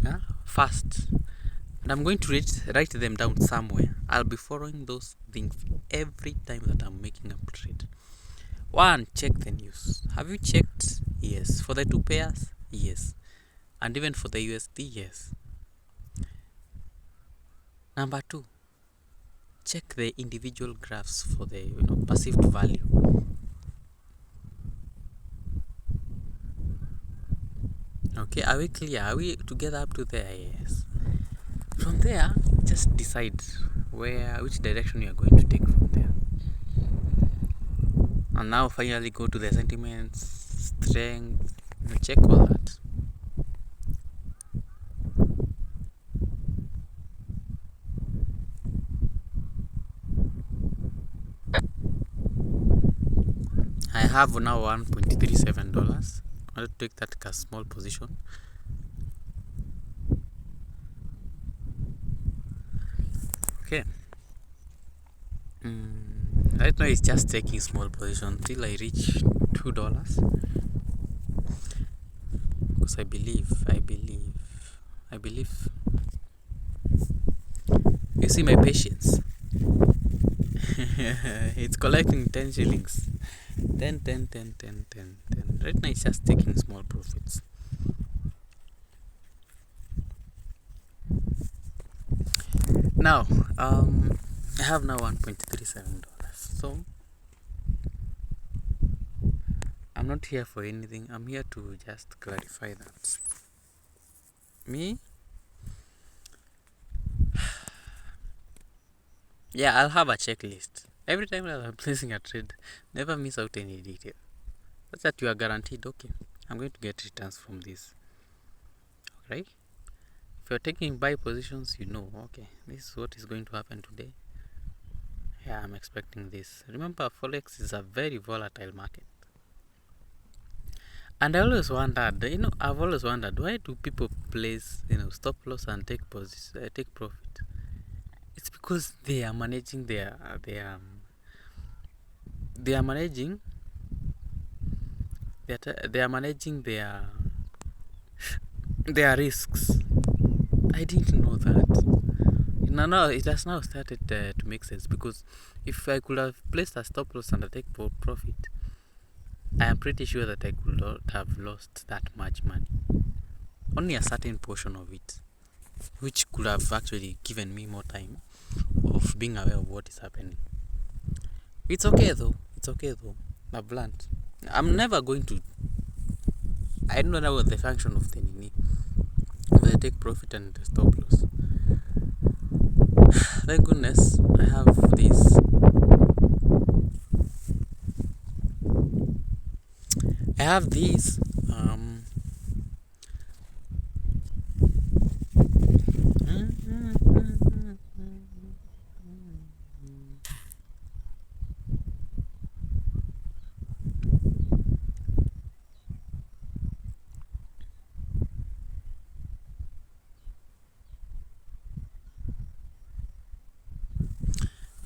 Yeah, fast. And I'm going to write them down somewhere. I'll be following those things every time that I'm making a trade. 1, check the news. Have you checked? Yes. For the 2 pairs? Yes. And even for the USD? Yes. Number 2, check the individual graphs for the perceived value. Okay, are we clear? Are we together up to there? Yes. From there, just decide which direction you are going to take from there. And now finally go to the sentiments, strength, check all that. I have now $1.37. I'll take that as small position. Okay. Right now it's just taking small position till I reach $2. Because I believe. You see my patience. It's collecting 10 shillings. 10. Right now it's just taking small profits. Now, I have now $1.37. So, I'm not here for anything. I'm here to just clarify that. Me? Yeah, I'll have a checklist. Every time that I'm placing a trade, never miss out any detail. That's that you are guaranteed, okay, I'm going to get returns from this. Right? If you're taking buy positions, okay, this is what is going to happen today. Yeah, I'm expecting this. Remember, Forex is a very volatile market. And I always wondered, I've always wondered, why do people place, stop loss and take profit? It's because they are managing they are managing their risks. I didn't know that. No, it has now started to make sense, because if I could have placed a stop loss and a take profit, I am pretty sure that I could not have lost that much money. Only a certain portion of it, which could have actually given me more time of being aware of what is happening. It's okay though. I've learned. I'm never going to. I don't know the function of the nini. The take profit and the stop loss. Thank goodness I have this. I have these.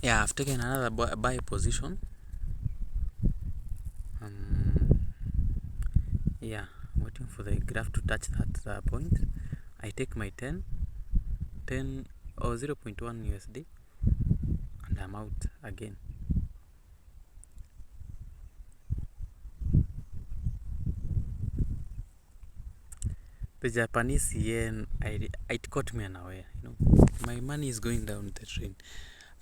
Yeah, I've taken another buy position. Yeah, waiting for the graph to touch that point. I take my 10 or 0.1 USD, and I'm out again. The Japanese yen, it caught me unaware. My money is going down the drain.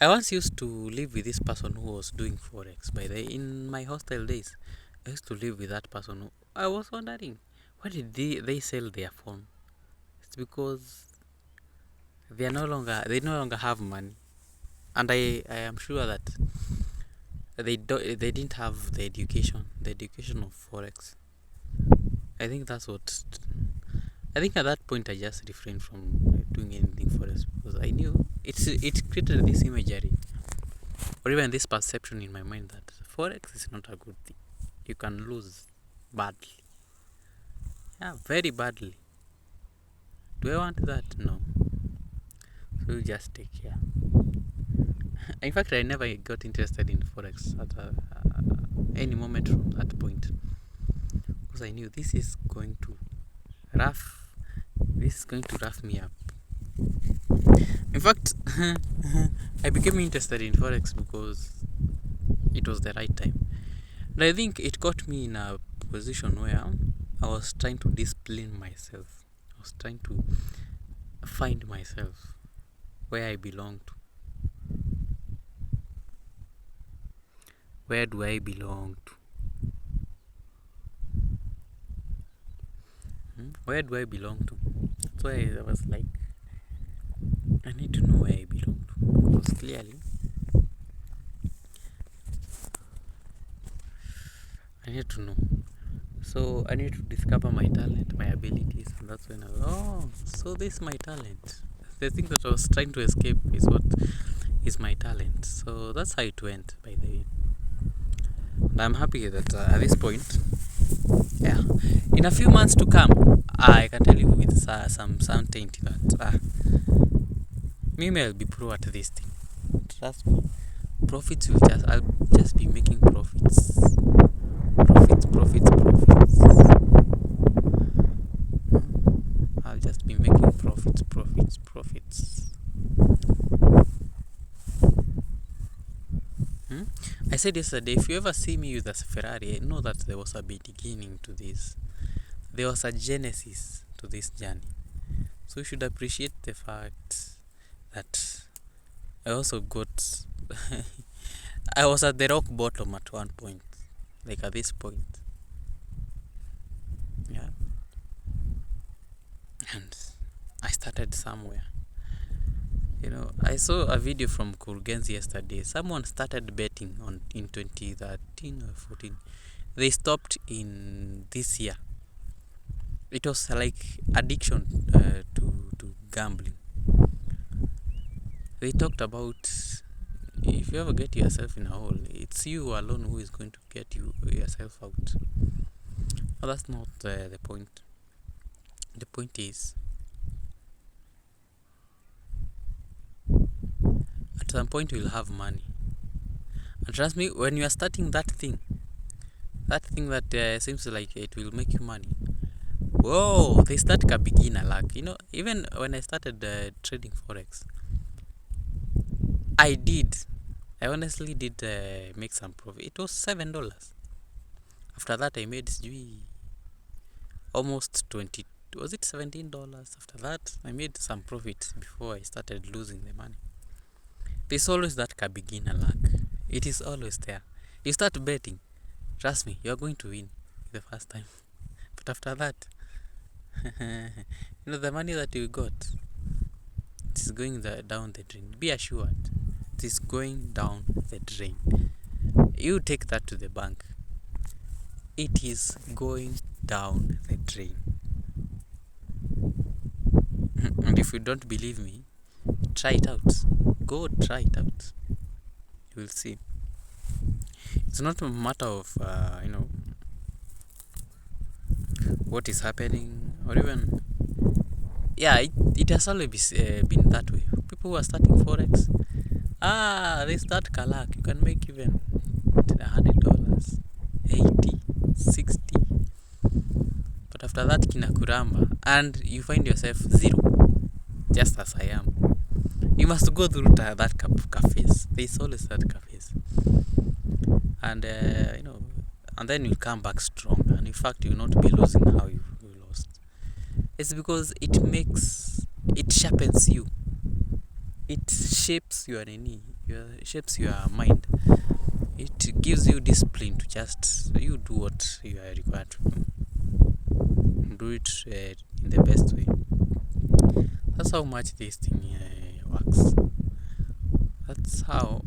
I once used to live with this person who was doing forex. By the way, in my hostel days, I used to live with that person. I was wondering, why did they sell their phone? It's because they no longer have money, and I am sure that they didn't have the education of forex. I think that's what. I think at that point I just refrained from doing anything forex because I knew it created this imagery or even this perception in my mind that forex is not a good thing. You can lose badly. Yeah, very badly. Do I want that? No. So you just take care. In fact, I never got interested in forex at any moment from that point because I knew this is going to rough me up. In fact, I became interested in forex because it was the right time. And I think it got me in a position where I was trying to discipline myself. I was trying to find myself where I belong to. Where do I belong to? Where do I belong to? That's why I was like, I need to know where I belong to. Because clearly, I need to know. So I need to discover my talent, my abilities, and that's when so this is my talent. The thing that I was trying to escape is what is my talent. So that's how it went, by the way. And I'm happy that at this point, yeah, in a few months to come, I can tell you with some certainty that maybe I'll be pro at this thing. Trust me. I'll just be making profits. Profits. I'll just be making profits. I said yesterday, if you ever see me with a Ferrari, I know that there was a beginning to this. There was a genesis to this journey. So you should appreciate the fact that I also got I was at the rock bottom at one point. Like at this point. Yeah. And I started somewhere. I saw a video from Kurgens yesterday. Someone started betting in 2013 or 14. They stopped in this year. It was like addiction to gambling. They talked about if you ever get yourself in a hole, it's you alone who is going to get yourself out. But that's not the point. The point is, at some point you'll have money. And trust me, when you are starting that thing that seems like it will make you money, whoa, they start a beginner luck. Even when I started trading forex, I honestly did make some profit. It was $7. After that I made almost 20. Was it $17? After that I made some profit before I started losing the money. There's always that beginner luck. It is always there. You start betting, trust me, you're going to win the first time. But after that, the money that you got, it is going down the drain. Be assured, it is going down the drain. You take that to the bank. It is going down the drain. And if you don't believe me, try it out. Go try it out. You will see. It's not a matter of what is happening, or even it has always been that way. People who are starting forex, they start kalak. You can make even $100, 80, 60, but after that kinakuramba, and you find yourself zero, just as I am. You must go through that cafes. There's always that cafes, and and then you'll come back strong. And in fact, you'll not be losing how you lost. It's because it sharpens you. It shapes shapes your mind. It gives you discipline to just you do what you are required to do. Do it in the best way. That's how much this thing works. That's how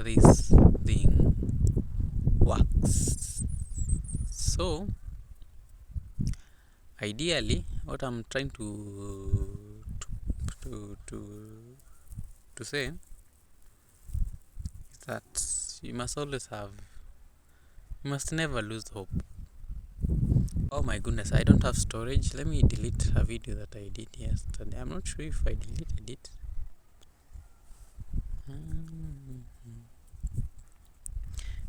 this thing works. So ideally, what I'm trying to say is that you must never lose hope. Oh my goodness, I don't have storage. Let me delete a video that I did yesterday. I'm not sure if I deleted it.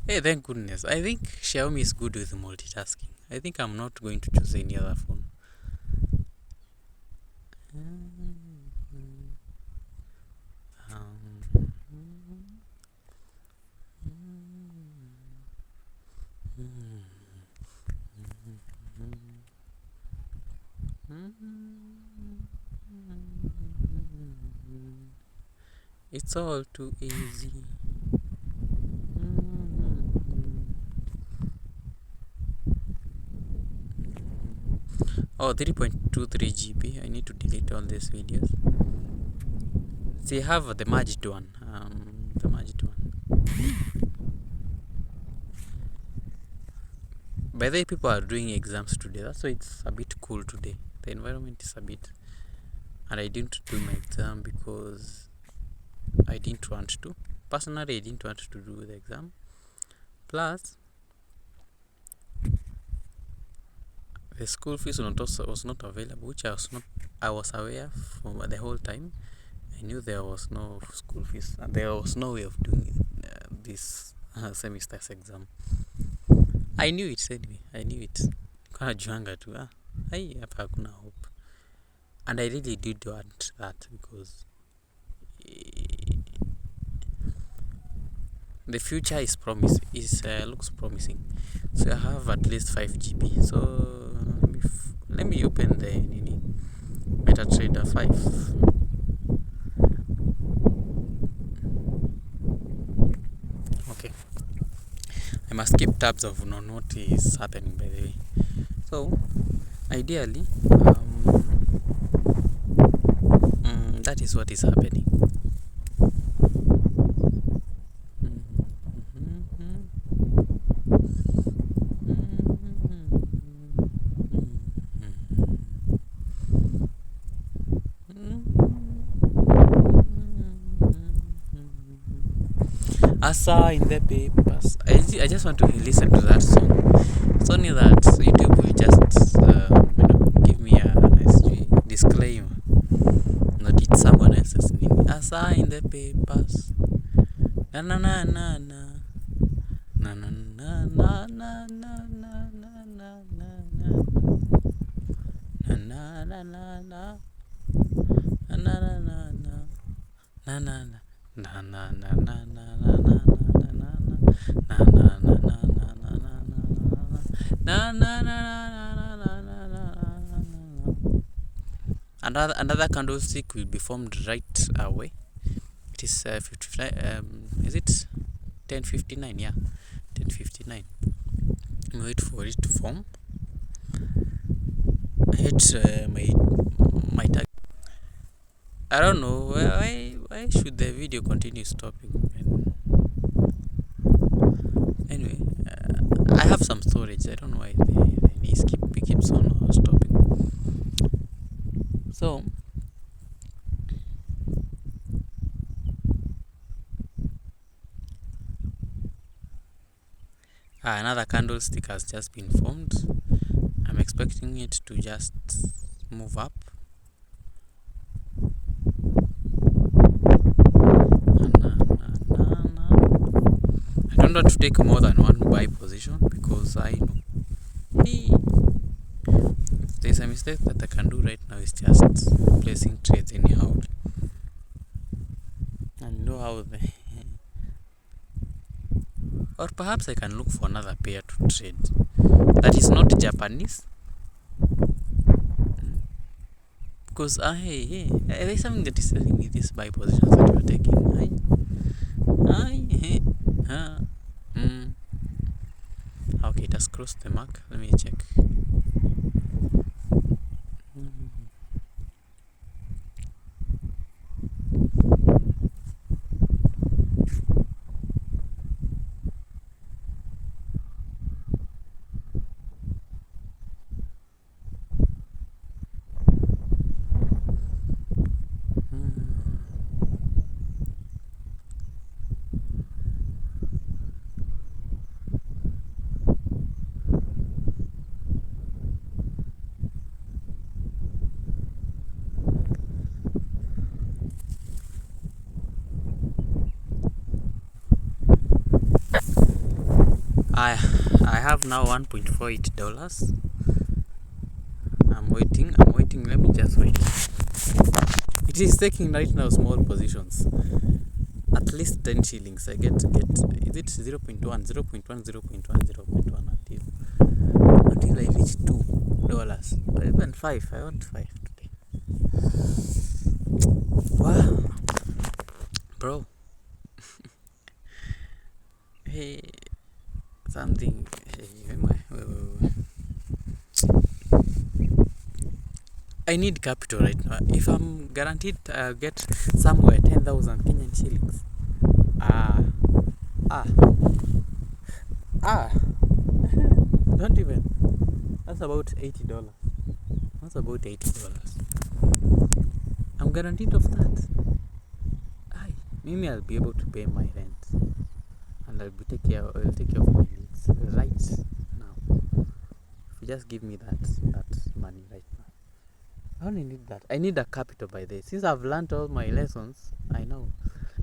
Hey, thank goodness. I think Xiaomi is good with multitasking. I think I'm not going to choose any other phone. It's all too easy. Oh, 3.23 GB. I need to delete all these videos. They have the merged one. By the way, people are doing exams today. That's why it's a bit cool today. The environment is a bit... And I didn't do my exam because I didn't want to. Personally, I didn't want to do the exam. Plus, the school fees was not available, which I was aware for the whole time. I knew there was no school fees, and there was no way of doing this semester's exam. I knew it anyway. I knew it. Kwa juanga tu. Hapa hakuna hope. And I really did want that because the future is looks promising. So I have at least 5 GB. So let me open the MetaTrader 5. Okay. I must keep tabs of what is happening, by the way. So ideally, that is what is happening. I saw in the papers. I just want to listen to that song. It's only that YouTube will just give me a disclaimer. Not it's someone else's name. I saw in the papers. Na na na na na. Na na na na na na na na na na. Na na na na na. Na na na na na. Na na na. Na na na na na na na na na na na na. Another candlestick will be formed right away. It is 59. Is it 10:59? Yeah, 10:59. Wait for it to form. I hit my tag. I don't know why should the video continue stopping. Anyway, I have some storage. I don't know why the keeps on stopping. So another candlestick has just been formed. I'm expecting it to just move up. I don't want to take more than one buy position because I know if there's a mistake that I can do right now is just placing trades anyhow. know how the or perhaps I can look for another pair to trade that is not Japanese, because there's something that is telling me this buy positions that you're taking. Okay, it has crossed the mark. Let me check. I have now $1.48. I'm waiting. Let me just wait. It is taking right now small positions. At least 10 shillings. I get is it 0.1 until I reach $2 or even 5. I want 5 today. Wow, bro. Hey, something. I need capital right now. If I'm guaranteed I'll get somewhere 10,000 Kenyan shillings. Don't even. That's about $80. I'm guaranteed of that. Maybe I'll be able to pay my rent, and I'll take care of my needs right now. If you just give me that money right now. I only need that. I need a capital by this. Since I've learned all my lessons, I know.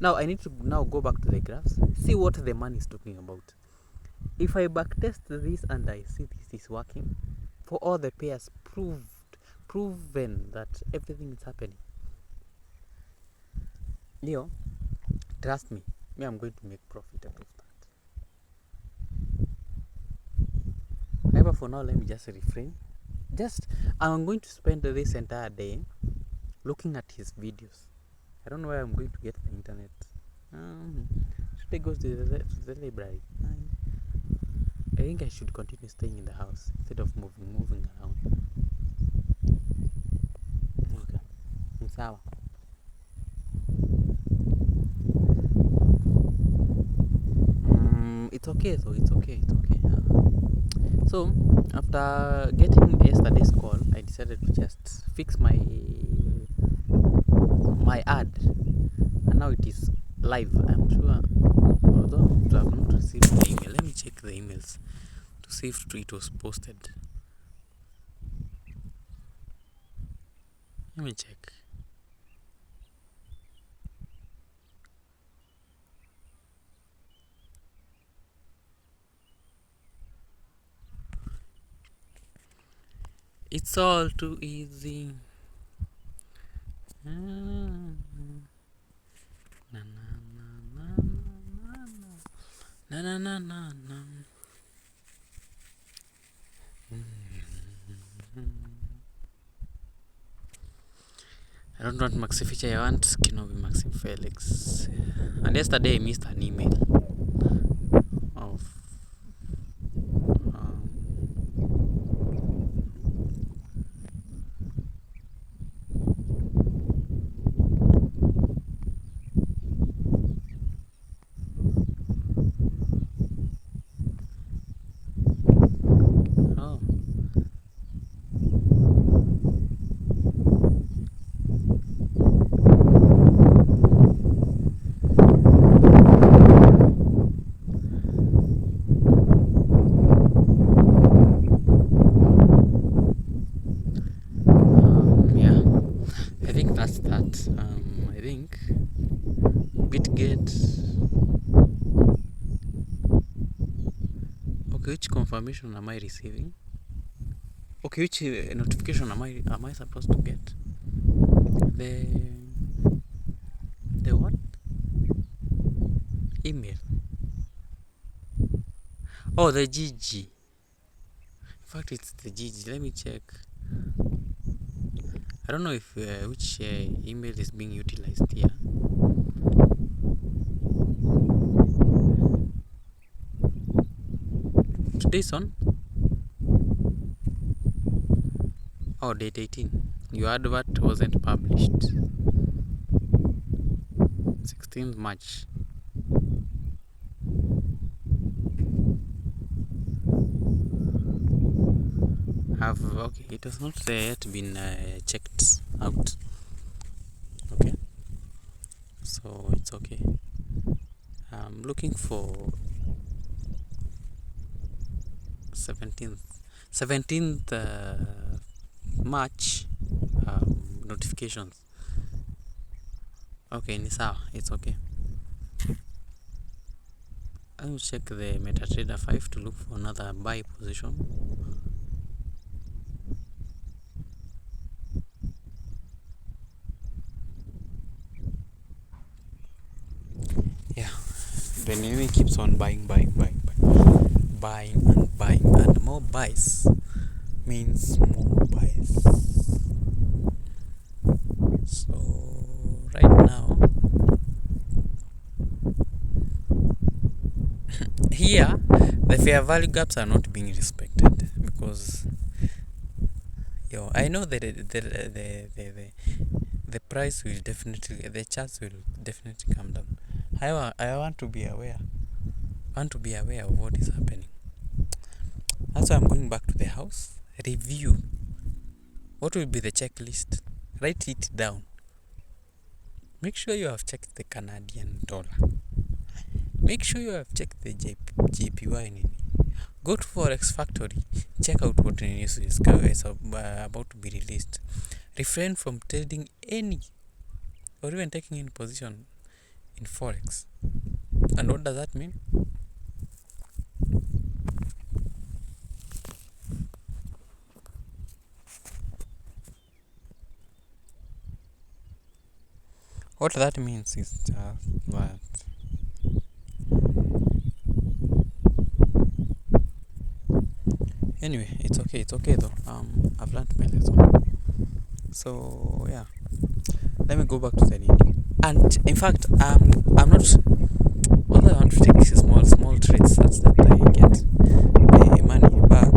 Now I need to go back to the graphs, see what the money is talking about. If I backtest this and I see this is working, for all the pairs proven that everything is happening. Trust me, I'm going to make profit out of that. However, for now, let me just refrain. I'm going to spend this entire day looking at his videos. I don't know where I'm going to get the internet. Should I go to the library? I think I should continue staying in the house instead of moving around. Okay. Sawa. It's okay though. It's okay. So after getting yesterday's call, I decided to just fix my ad, and now it is live. I'm sure, although I have not received the email. Let me check the emails to see if it was posted. Let me check. It's all too easy. I don't want Maxi Feature, I want Kinobi Maxim Felix. And yesterday I missed an email of I think BitGet. Okay, which confirmation am I receiving? Okay, which notification am I supposed to get? The what? email. Oh, the GG. In fact, it's the GG. Let me check. I don't know if which email is being utilized here. Today's on. Oh, date 18. Your advert wasn't published. 16th March. Okay, it has not yet been checked out. Okay, so it's okay. I'm looking for 17th March notifications. Okay, ni sawa, it's okay. I will check the MetaTrader 5 to look for another buy position. Yeah, the enemy keeps on buying, and more buys means more buys. So right now here the fair value gaps are not being respected because I know that the price will definitely, the charts will definitely come down. However, I want to be aware of what is happening. That's why I'm going back to the house, review what will be the checklist, write it down. Make sure you have checked the Canadian dollar. Make sure you have checked the JPY. Go to Forex Factory, check out what news is about to be released. Refrain from trading any or even taking any position in Forex. And what does that mean? What that means is just that anyway, it's okay though. I've learned my lesson. So yeah, let me go back to the Nini. And in fact, I'm not. Although I want to take small trades such that I get the money back.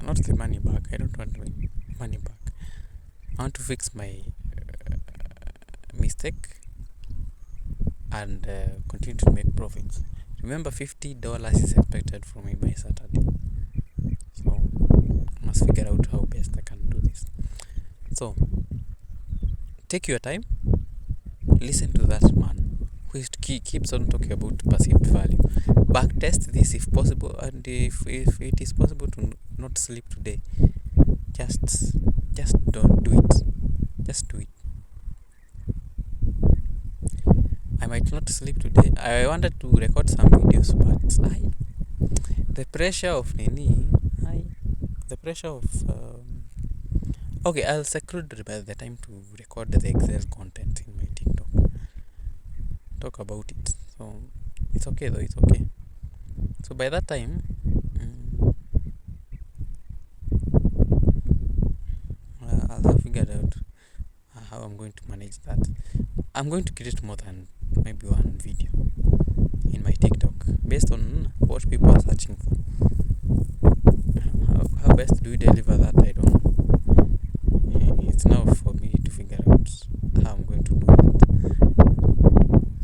Not the money back. I don't want the money back. I want to fix my mistake and continue to make profits. Remember, $50 is expected from me by Saturday. So I must figure out how best I can do this. So take your time, listen to that man who keeps on talking about perceived value. Backtest this if possible, and if it is possible to not sleep today, just don't do it. Just do it. I might not sleep today. I wanted to record some videos, but the pressure of okay, I'll seclude by the time to record the Excel content in my TikTok. Talk about it. So it's okay though, it's okay. So by that time, I'll have figured out how I'm going to manage that. I'm going to create more than maybe one video in my TikTok based on what people are searching for. How best do we deliver that? I don't know. It's now for me to figure out how I'm going to do that.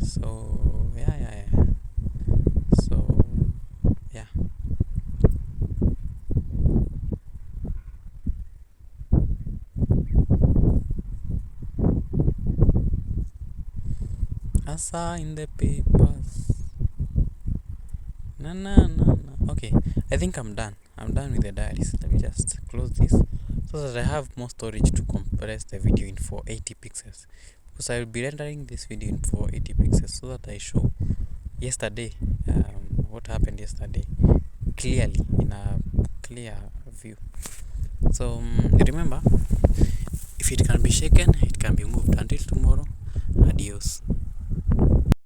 So yeah. So yeah. Asa in the papers. No. Okay, I think I'm done. I'm done with the diaries. Let me just close this so that I have more storage to compress the video in 480 pixels. Because I will be rendering this video in 480 pixels so that I show yesterday, what happened yesterday clearly in a clear view. So remember, if it can be shaken, it can be moved. Until tomorrow,